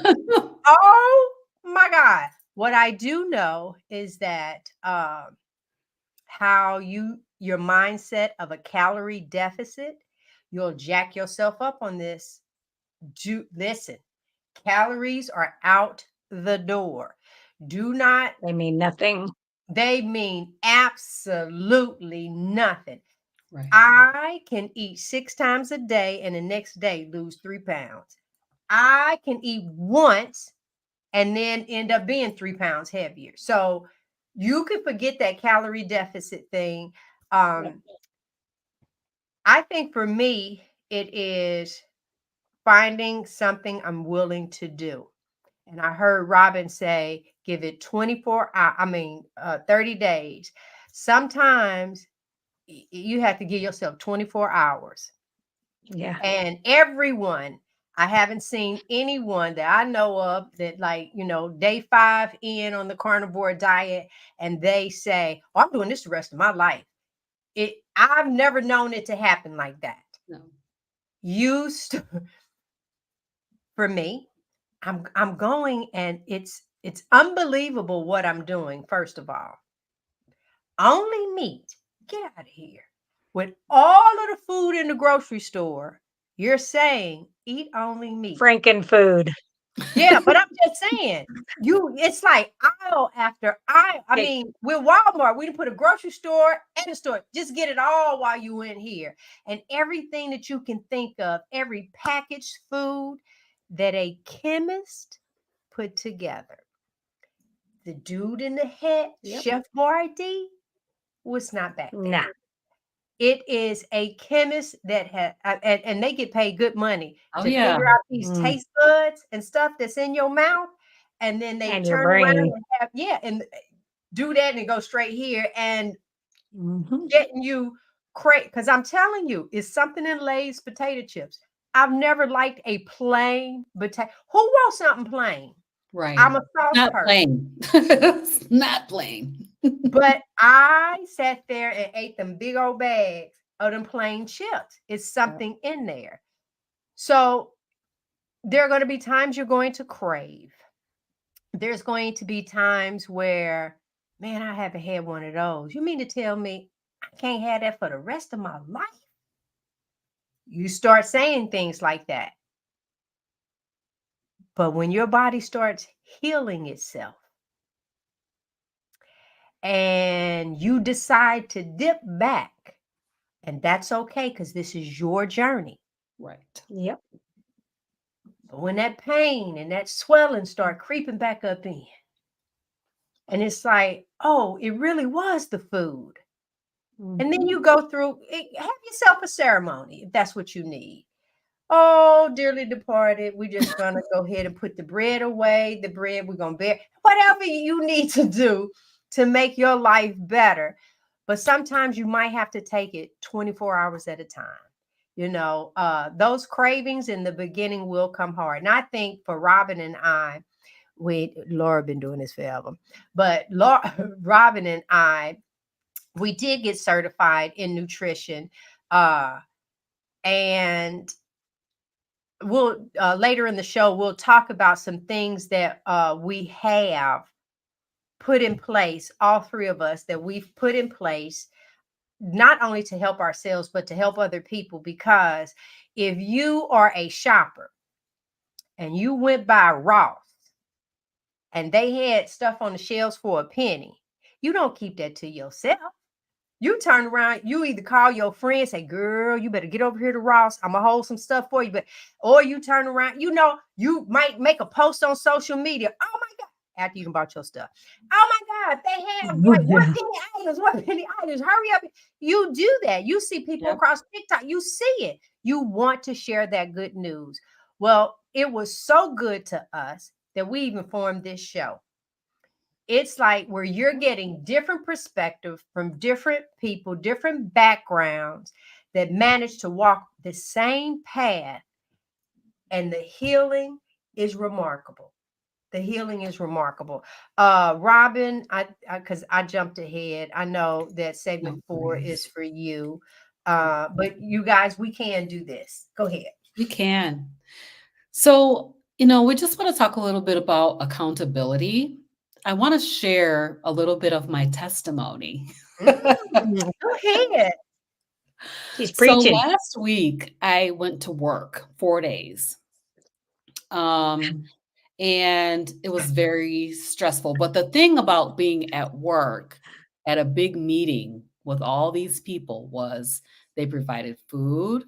oh my God. What I do know is that how your mindset of a calorie deficit, you'll jack yourself up on this. Listen, calories are out the door. Do not. They mean nothing. They mean absolutely nothing. Right. I can eat 6 times a day and the next day lose 3 pounds. I can eat once and then end up being 3 pounds heavier. So you could forget that calorie deficit thing. I think for me, it is finding something I'm willing to do. And I heard Robyn say, give it 30 days. Sometimes you have to give yourself 24 hours. Yeah. And everyone, I haven't seen anyone that I know of that, like, day 5 in on the carnivore diet, and they say, oh, I'm doing this the rest of my life. I've never known it to happen like that. No. For me, I'm going, and it's unbelievable what I'm doing. First of all, only meat. Get out of here. With all of the food in the grocery store, you're saying eat only meat. Frankenfood. Yeah, but I'm just saying, it's like aisle after aisle. I mean, with Walmart, we can put a grocery store and a store. Just get it all while you in here. And everything that you can think of, every packaged food that a chemist put together. The dude in the head, Chef Boyardee, was not back there. Nah. It is a chemist that has, and they get paid good money to figure out these taste buds and stuff that's in your mouth, and then they turn around and and do that and go straight here and getting you crazy. Because I'm telling you, it's something in Lay's potato chips. I've never liked a plain potato. Who wants something plain? Right. I'm a sauce not person. Plain. It's not plain. But I sat there and ate them big old bags of them plain chips. It's something in there. So there are going to be times you're going to crave. There's going to be times where, man, I haven't had one of those. You mean to tell me I can't have that for the rest of my life? You start saying things like that. But when your body starts healing itself and you decide to dip back, and that's okay, because this is your journey. Right. Yep. But when that pain and that swelling start creeping back up in, and it's like, oh, it really was the food. And then you go through, have yourself a ceremony if that's what you need. Oh, dearly departed, we're just going to go ahead and put the bread away. The bread we're going to bear. Whatever you need to do to make your life better. But sometimes you might have to take it 24 hours at a time. Those cravings in the beginning will come hard. And I think for Robyn and I, Laura been doing this forever, but Robyn and I, we did get certified in nutrition. And we'll later in the show, we'll talk about some things that we have put in place, all 3 of us, that we've put in place, not only to help ourselves, but to help other people. Because if you are a shopper and you went by Ross and they had stuff on the shelves for a penny, you don't keep that to yourself. You turn around, you either call your friend, say, girl, you better get over here to Ross. I'm going to hold some stuff for you. Or you turn around, you might make a post on social media. Oh my God. After you bought your stuff. Oh my God, they have like one penny items. Hurry up. You do that. You see people across TikTok. You see it. You want to share that good news. Well, it was so good to us. that we even formed this show. It's like where you're getting different perspectives from different people, different backgrounds that manage to walk the same path. And the healing is remarkable. The healing is remarkable. Robyn, because I jumped ahead. I know that segment 4 is for you. But you guys, we can do this. Go ahead. We can. So, we just want to talk a little bit about accountability. I want to share a little bit of my testimony. Go ahead. She's So preaching. last week I went to work 4 days. And it was very stressful. But the thing about being at work at a big meeting with all these people was they provided food,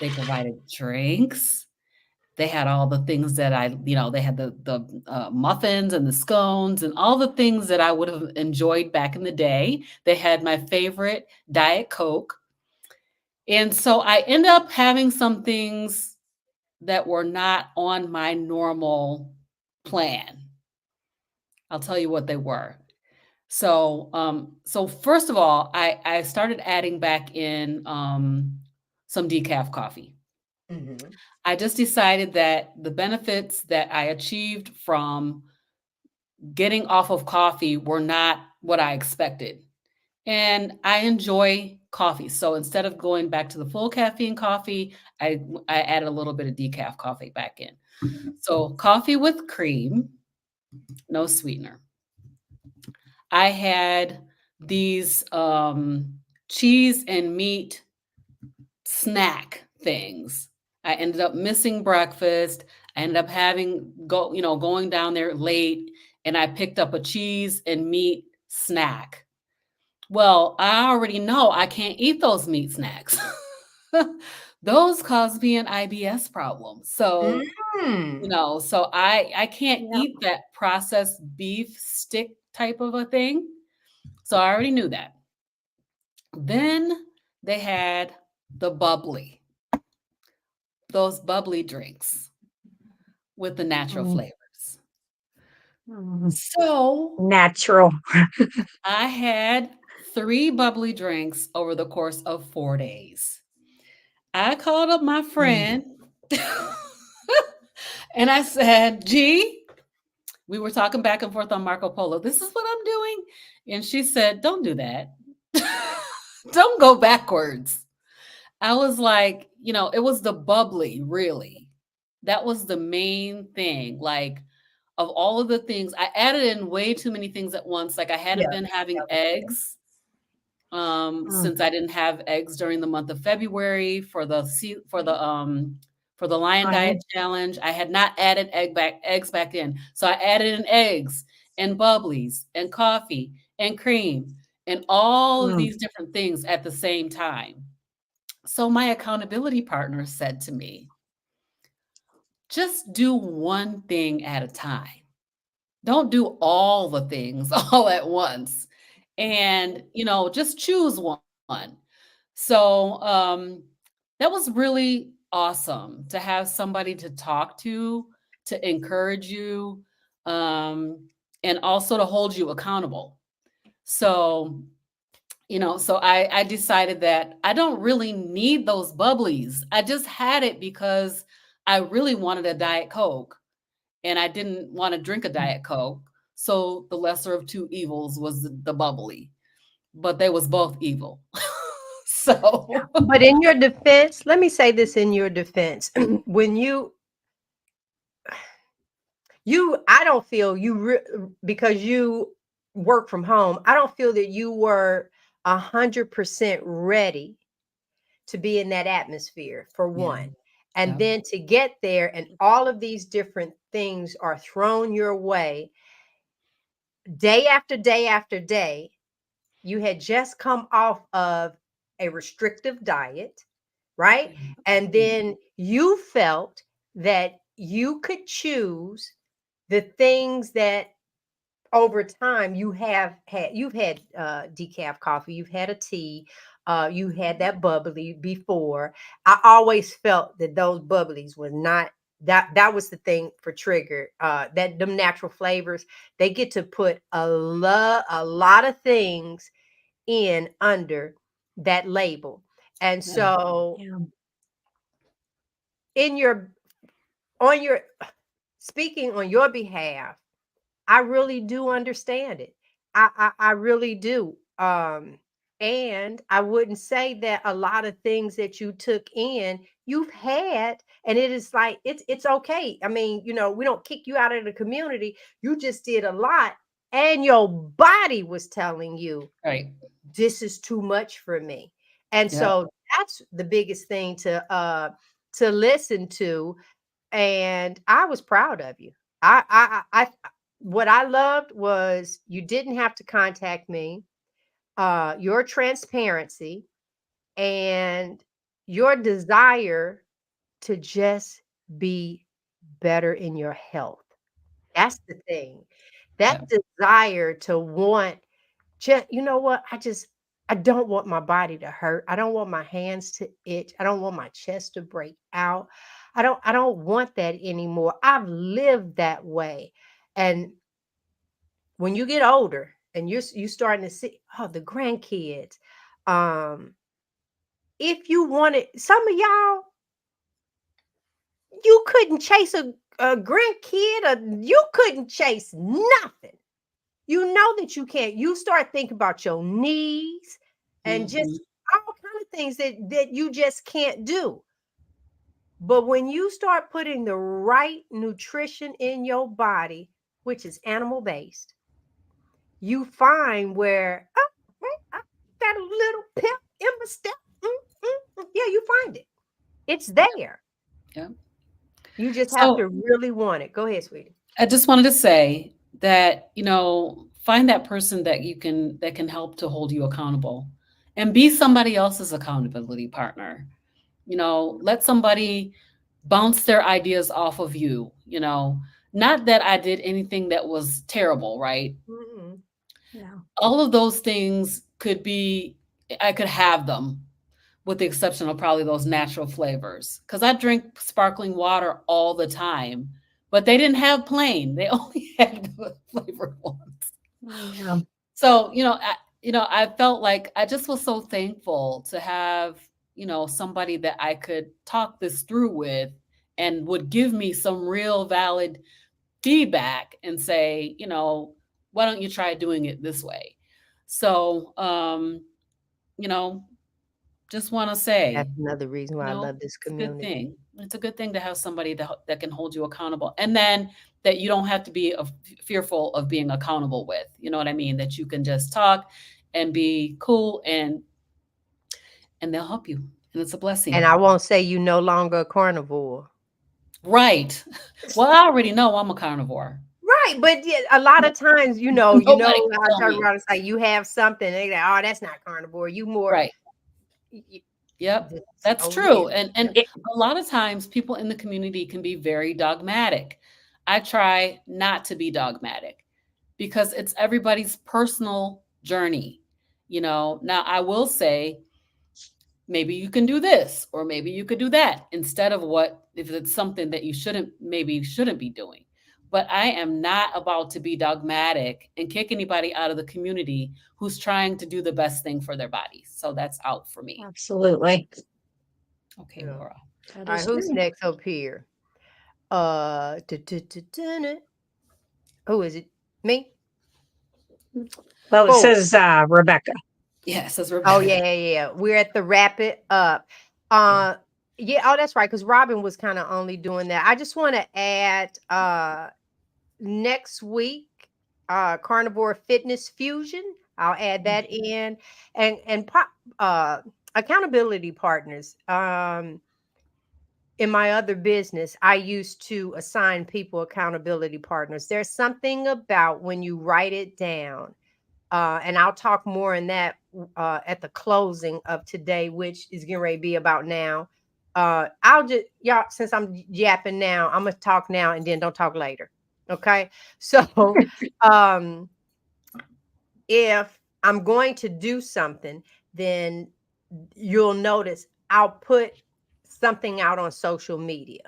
they provided drinks, they had all the things that they had the muffins and the scones and all the things that I would have enjoyed back in the day. They had my favorite Diet Coke. And so I ended up having some things that were not on my normal plan. I'll tell you what they were. So first of all, I started adding back in some decaf coffee. Mhm. I just decided that the benefits that I achieved from getting off of coffee were not what I expected. And I enjoy coffee. So instead of going back to the full caffeine coffee, I added a little bit of decaf coffee back in. So coffee with cream, no sweetener. I had these cheese and meat snack things. I ended up missing breakfast. I ended up going down there late, and I picked up a cheese and meat snack. Well, I already know I can't eat those meat snacks. Those cause me an IBS problem. So, Mm. so I can't Yeah. eat that processed beef stick type of a thing. So I already knew that. Then they had the bubbly, those bubbly drinks with the natural Mm. flavors. Mm. So Natural. I had 3 bubbly drinks over the course of 4 days. I called up my friend and I said, G, we were talking back and forth on Marco Polo. This is what I'm doing. And she said, don't do that. Don't go backwards. I was like, it was the bubbly, really. That was the main thing. Like, of all of the things, I added in way too many things at once. Like, I hadn't Yeah. been having eggs since I didn't have eggs during the month of February for the Lion Diet Challenge. I had not added eggs back in. So I added in eggs and bubblies and coffee and cream and all of these different things at the same time. So my accountability partner said to me, just do one thing at a time. Don't do all the things all at once. And, just choose one. So that was really awesome to have somebody to talk to encourage you, and also to hold you accountable. So, so I decided that I don't really need those bubblies. I just had it because I really wanted a Diet Coke and I didn't want to drink a Diet Coke. So the lesser of two evils was the bubbly, but they was both evil. So, But in your defense, let me say this in your defense. When I don't feel because you work from home, I don't feel that you were 100% ready to be in that atmosphere, for one. And Yeah. then to get there and all of these different things are thrown your way day after day after day. You had just come off of a restrictive diet, right? And then you felt that you could choose the things that over time you've had decaf coffee, you've had a tea, you had that bubbly before. I always felt that those bubblies were not that was the thing for trigger, that them natural flavors, they get to put a lot of things in under that label. And Yeah. so Yeah. in your speaking on your behalf, I really do understand it. I really do. And I wouldn't say that a lot of things that you took in, you've had, and it is like it's okay. I mean, we don't kick you out of the community. You just did a lot, and your body was telling you Right. this is too much for me. And Yeah. so that's the biggest thing to listen to. And I was proud of you. What I loved was you didn't have to contact me. Your transparency and your desire to just be better in your health. That's the thing. That Yeah. desire to want, just, you know what? I don't want my body to hurt. I don't want my hands to itch. I don't want my chest to break out. I don't want that anymore. I've lived that way. And when you get older and you starting to see, the grandkids, um if you wanted, some of y'all, you couldn't chase a grandkid, or you couldn't chase nothing. You know that you can't. You start thinking about your knees and Mhm. just all kind of things that you just can't do. But when you start putting the right nutrition in your body, which is animal based, you find where, I got a little pep in my step. Yeah, you find it. It's there. Yeah. You just have So to really want it. Go ahead, sweetie. I just wanted to say that, find that person that can help to hold you accountable and be somebody else's accountability partner. Let somebody bounce their ideas off of you, not that I did anything that was terrible, right? Mm-mm. Yeah. All of those things I could have them with the exception of probably those natural flavors. Because I drink sparkling water all the time, but they didn't have plain. They only had the flavored ones. Yeah. So, I felt like I just was so thankful to have, somebody that I could talk this through with and would give me some real valid feedback and say, why don't you try doing it this way? So, you know, just want to say, That's another reason why I love this it's a good community. thing. It's a good thing to have somebody that can hold you accountable. And then that you don't have to be fearful of being accountable with. You know what I mean? That you can just talk and be cool and they'll help you. And it's a blessing. And I won't say you no longer a carnivore. Right. Well, I already know I'm a carnivore. Right, but yeah, a lot of times, Nobody can how I tell turn me. around and say you have something, they like, oh, that's not carnivore. You more, Right. y- Yep. this That's over true. here. And a lot of times people in the community can be very dogmatic. I try not to be dogmatic because it's everybody's personal journey. Now I will say maybe you can do this or maybe you could do that instead of if it's something that you shouldn't be doing. But I am not about to be dogmatic and kick anybody out of the community who's trying to do the best thing for their bodies. So that's out for me. Absolutely. Okay, Yeah. Laura. That All right, is who's true. next up here? Who is it? Me? Well, it Oh, says Rebecca. Yes, that's oh Rebecca. yeah. We're at the wrap it up. Yeah, oh, that's right, because Robyn was kind of only doing that. I just want to add next week, Carnivore Fitness Fusion. I'll add that in, and accountability partners. In my other business, I used to assign people accountability partners. There's something about when you write it down, and I'll talk more in that at the closing of today, which is getting ready to be about now. I'll just, y'all, since I'm yapping now, I'm gonna talk now and then don't talk later. Okay. So if I'm going to do something, then you'll notice I'll put something out on social media.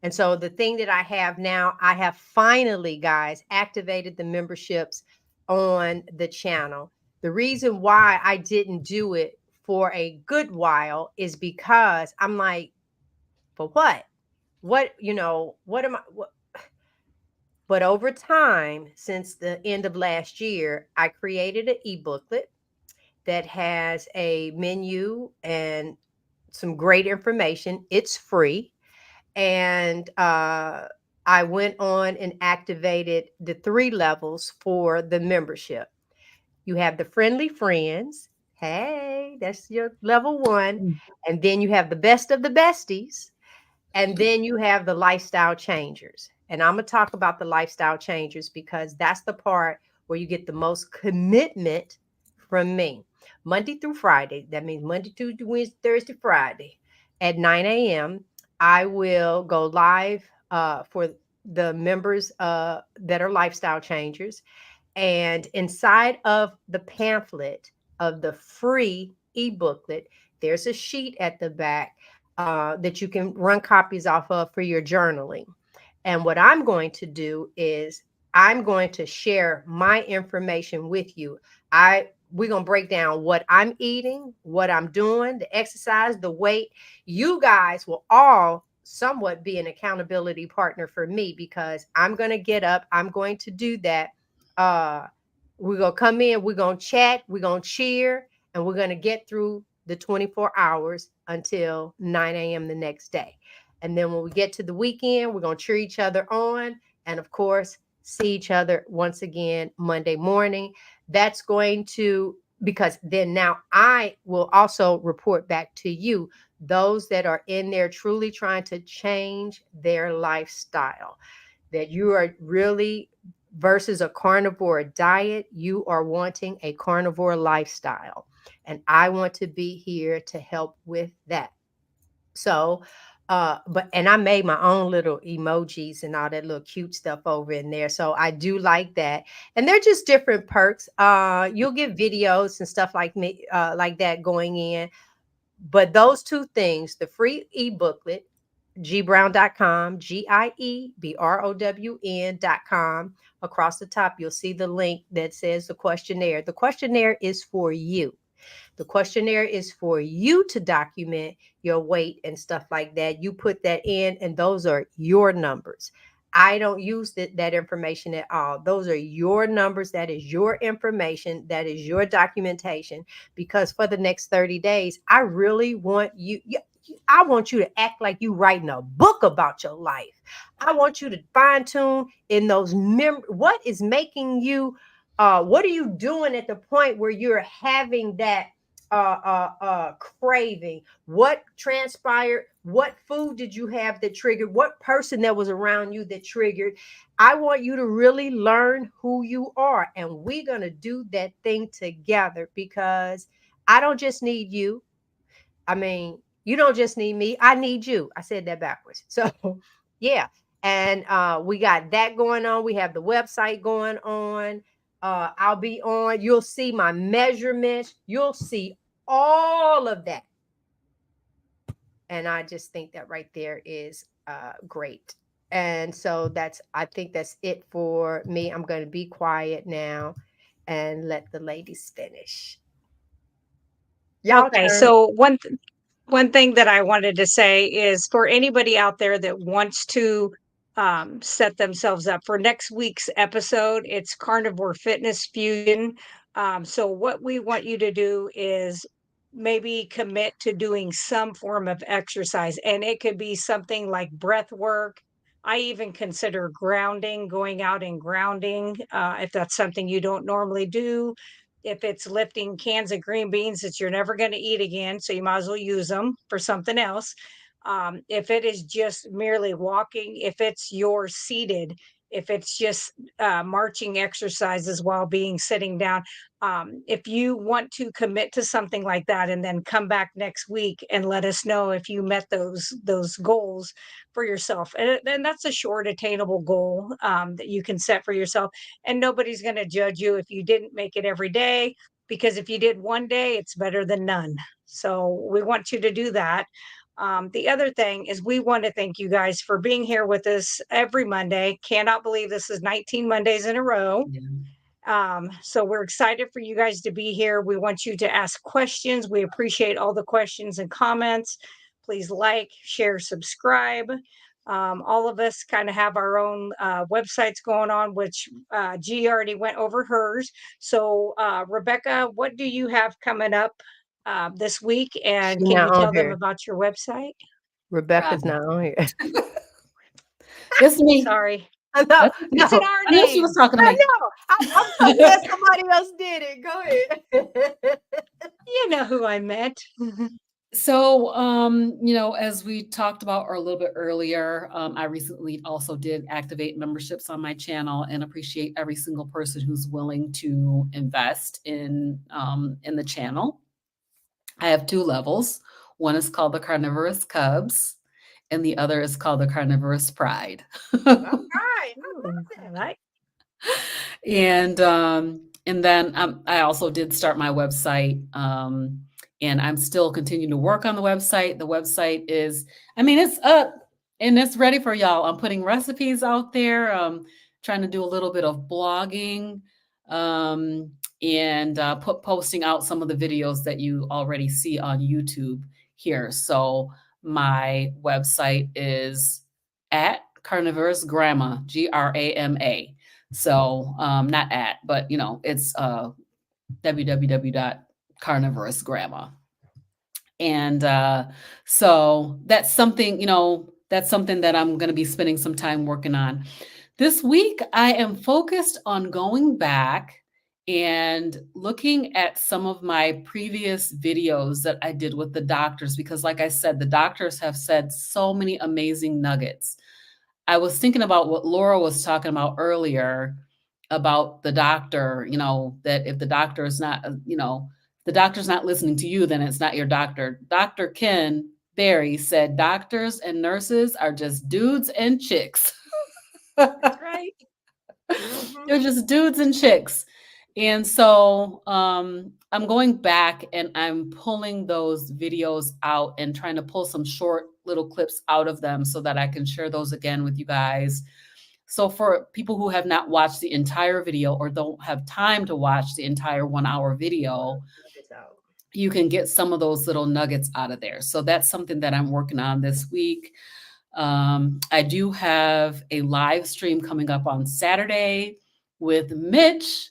And so the thing that I have now, I have finally, guys, activated the memberships on the channel. The reason why I didn't do it for a good while is because I'm like, for what? What, what am I? What? But over time, since the end of last year, I created an e-booklet that has a menu and some great information. It's free. And I went on and activated the 3 levels for the membership. You have the friendly friends. Hey, that's your level 1. And then you have the best of the besties. And then you have the lifestyle changers. And I'm going to talk about the lifestyle changers because that's the part where you get the most commitment from me. Monday through Friday. That means Monday, Tuesday, Wednesday, Thursday, Friday at 9 a.m. I will go live for the members that are lifestyle changers. And inside of the pamphlet of the free e-booklet, there's a sheet at the back that you can run copies off of for your journaling. And what I'm going to do is I'm going to share my information with you. We're going to break down what I'm eating, what I'm doing, the exercise, the weight. You guys will all somewhat be an accountability partner for me because I'm going to get up. I'm going to do that. We're going to come in, we're going to chat, we're going to cheer, and we're going to get through the 24 hours until 9 a.m. the next day. And then when we get to the weekend, we're going to cheer each other on. And of course, see each other once again Monday morning. That's going to, because then now I will also report back to you, those that are in there truly trying to change their lifestyle, that you are really versus a carnivore diet, you are wanting a carnivore lifestyle. And I want to be here to help with that. So, and I made my own little emojis and all that little cute stuff over in there. So I do like that. And they're just different perks. You'll get videos and stuff like me, like that going in. But those 2 things, the free e-booklet, gbrown.com, GIEBROWN.com. Across the top, you'll see the link that says the questionnaire. The questionnaire is for you. The questionnaire is for you to document your weight and stuff like that. You put that in, and those are your numbers. I don't use that information at all. Those are your numbers. That is your information. That is your documentation. Because for the next 30 days, I really want you. I want you to act like you writing a book about your life. I want you to fine tune in those what is making you. What are you doing at the point where you're having that craving? What transpired? What food did you have that triggered? What person that was around you that triggered? I want you to really learn who you are, and we're gonna do that thing together because I don't just need you. I mean, you don't just need me. I need you. I said that backwards. So yeah. And we got that going on. We have the website going on. I'll be on. You'll see my measurements. You'll see all of that. And I just think that right there is great. And so I think that's it for me. I'm going to be quiet now and let the ladies finish. Y'all Okay, turn. so one thing that I wanted to say is for anybody out there that wants to set themselves up for next week's episode, it's Carnivore Fitness Fusion. So what we want you to do is maybe commit to doing some form of exercise, and it could be something like breath work. I even consider grounding, going out and grounding, if that's something you don't normally do. If it's lifting cans of green beans that you're never going to eat again, so you might as well use them for something else. If it is just merely walking, if it's your seated, if it's just marching exercises while being sitting down, if you want to commit to something like that and then come back next week and let us know if you met those goals for yourself, and that's a short attainable goal that you can set for yourself, and nobody's going to judge you if you didn't make it every day, because if you did one day, it's better than none. So we want you to do that. The other thing is we want to thank you guys for being here with us every Monday. Cannot believe this is 19 Mondays in a row. So we're excited for you guys to be here. We want you to ask questions. We appreciate all the questions and comments. Please like, share, subscribe. All of us kind of have our own websites going on, which G already went over hers. So Rebecca, what do you have coming up this week? And She's can not you tell on them here. about your website? Rebecca's not on here. It's me. Sorry. No, That's okay. It's in no. our I knew she name. was talking to I me. know. I'm so glad somebody else did it. Go ahead. You know who I meant. So, as we talked about a little bit earlier, I recently also did activate memberships on my channel and appreciate every single person who's willing to invest in the channel. I have 2 levels. One is called the Carnivorous Cubs, and the other is called the Carnivorous Pride. All right. I love I that. like. And then I also did start my website, and I'm still continuing to work on the website. The website is, it's up and it's ready for y'all. I'm putting recipes out there, trying to do a little bit of blogging, and posting out some of the videos that you already see on YouTube here. So my website is at Carnivore's Grandma, GRAMA. So not at, but it's www.carnivorousgrandma. And so that's something that I'm going to be spending some time working on. This week, I am focused on going back and looking at some of my previous videos that I did with the doctors, because like I said, the doctors have said so many amazing nuggets. I was thinking about what Laura was talking about earlier about the doctor, that if the doctor is not, the doctor's not listening to you, then it's not your doctor. Dr. Ken Berry said doctors and nurses are just dudes and chicks. That's right. They're just dudes and chicks. And so I'm going back and I'm pulling those videos out and trying to pull some short little clips out of them so that I can share those again with you guys. So for people who have not watched the entire video or don't have time to watch the entire 1-hour video, you can get some of those little nuggets out of there. So that's something that I'm working on this week. I do have a live stream coming up on Saturday with Mitch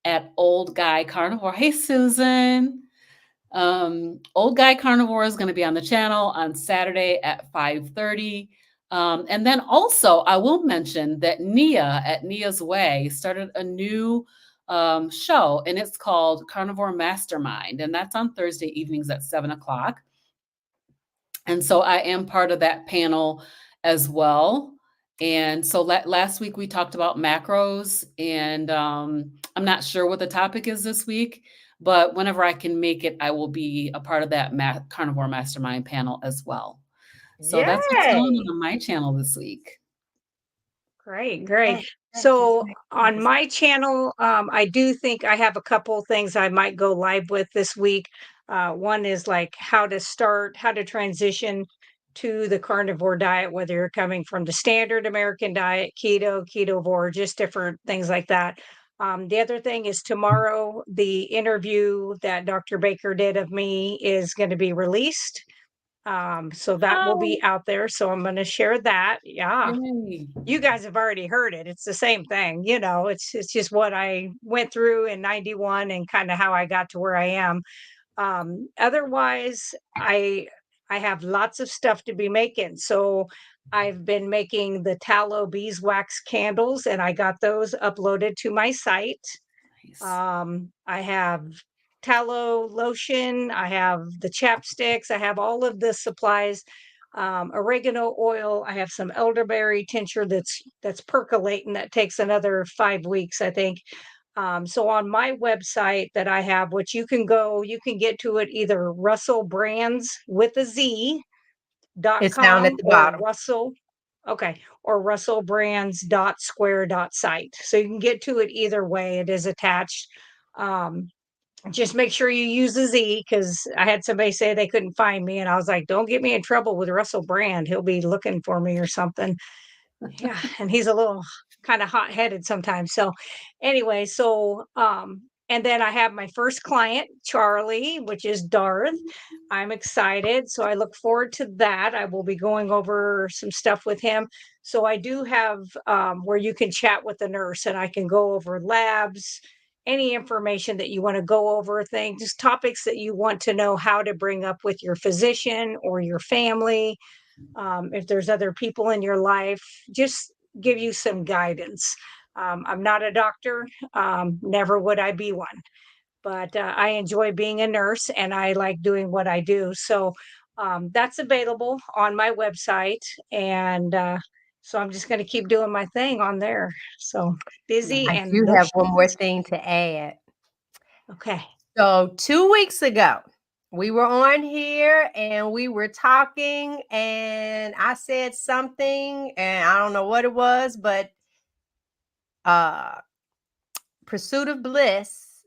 at Old Guy Carnivore. Hey, Susan. Old Guy Carnivore is going to be on the channel on Saturday at 5:30. And then also, I will mention that Nia at Nia's Way started a new show, and it's called Carnivore Mastermind, and that's on Thursday evenings at 7:00. And so I am part of that panel as well. And so last week we talked about macros, and I'm not sure what the topic is this week, but whenever I can make it, I will be a part of that Carnivore Mastermind panel as well. So that's what's going on my channel this week. Great. So on my channel, I do think I have a couple things I might go live with this week. One is like how to transition to the carnivore diet, whether you're coming from the standard American diet, keto, ketovore, just different things like that. The other thing is tomorrow, the interview that Dr. Baker did of me is going to be released. So that will be out there. So I'm going to share that. Yeah. Yay. You guys have already heard it. It's the same thing. It's just what I went through in 91 and kind of how I got to where I am. Otherwise, I have lots of stuff to be making. So I've been making the tallow beeswax candles, and I got those uploaded to my site. Nice. I have tallow lotion. I have the chapsticks. I have all of the supplies. Oregano oil. I have some elderberry tincture that's percolating. That takes another 5 weeks, I think. So on my website that I have, which you can get to it either Russell Brands with a Z.com. It's down at the bottom. Or russellbrands.square.site. So you can get to it either way. It is attached. just make sure you use the Z, because I had somebody say they couldn't find me, and I was like, don't get me in trouble with Russell Brand. He'll be looking for me or something. Yeah, and he's a little kind of hot-headed sometimes. So anyway, and then I have my first client, Charlie, which is Darth. I'm excited. So I look forward to that. I will be going over some stuff with him. So I do have where you can chat with the nurse, and I can go over labs, any information that you want to go over, things, just topics that you want to know how to bring up with your physician or your family. If there's other people in your life, just give you some guidance. I'm not a doctor, never would I be one, but I enjoy being a nurse and I like doing what I do. So that's available on my website. And so I'm just going to keep doing my thing on there. So busy I and do no have one more shifts. thing to add. Okay. So 2 weeks ago, we were on here and we were talking, and I said something, and I don't know what it was, but Pursuit of Bliss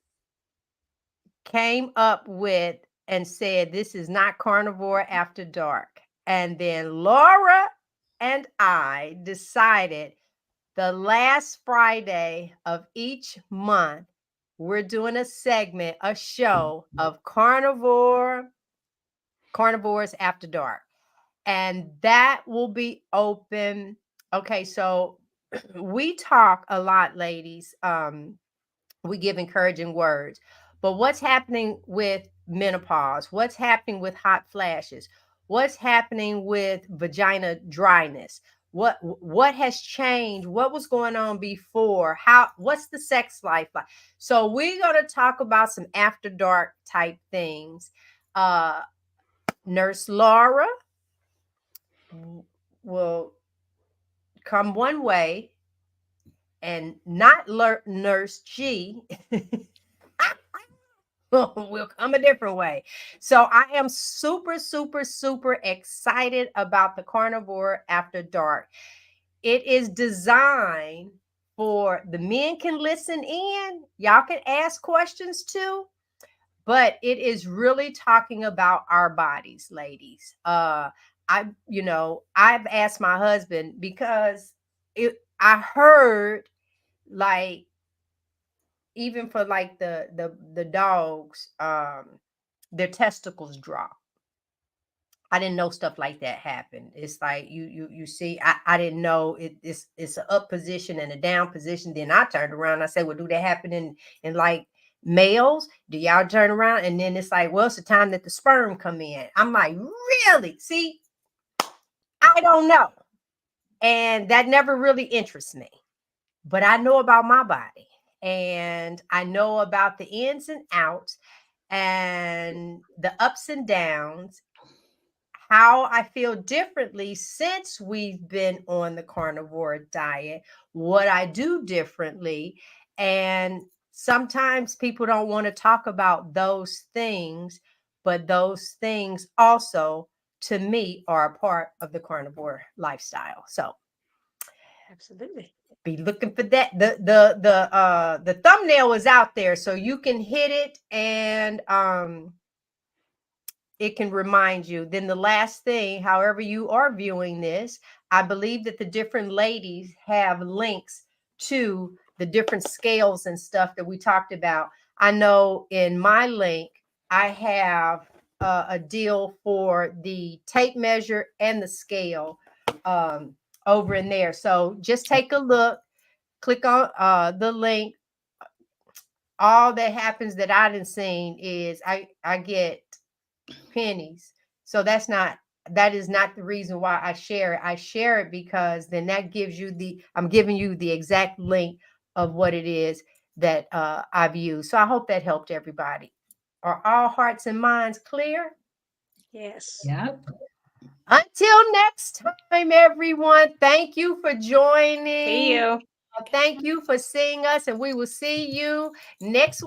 came up with and said, this is not Carnivore After Dark. And then Laura and I decided the last Friday of each month, we're doing a segment, a show of Carnivores After Dark. And that will be open. Okay, so we talk a lot, ladies. We give encouraging words. But what's happening with menopause? What's happening with hot flashes? What's happening with vagina dryness? What has changed? What was going on before? What's the sex life like? So we're going to talk about some after dark type things. Nurse Laura will come one way, and not Nurse G will come a different way. So I am super, super, super excited about the Carnivore After Dark. It is designed for the men can listen in. Y'all can ask questions too. But it is really talking about our bodies, ladies. I've asked my husband because I heard, like, even for like the dogs, their testicles drop. I didn't know stuff like that happened. It's like you see, I didn't know it's an up position and a down position. Then I turned around and I said, well, do that happen in like males? Do y'all turn around? And then it's like, well, it's the time that the sperm come in. I'm like, really? See, I don't know. And that never really interests me. But I know about my body, and I know about the ins and outs and the ups and downs, how I feel differently since we've been on the carnivore diet, what I do differently. And sometimes people don't want to talk about those things, but those things also, to me, are a part of the carnivore lifestyle. So Absolutely. be looking for that. The thumbnail is out there, so you can hit it, and it can remind you. Then the last thing, however you are viewing this, I believe that the different ladies have links to the different scales and stuff that we talked about. I know in my link, I have a deal for the tape measure and the scale over in there. So just take a look, click on the link. All that happens that I didn't seen is I get pennies. So that is not the reason why I share it. I share it because then that gives you I'm giving you the exact link of what it is that I've used. So I hope that helped everybody. Are all hearts and minds clear? Yes. Yep. Until next time, everyone, thank you for joining. See you. Thank you for seeing us, and we will see you next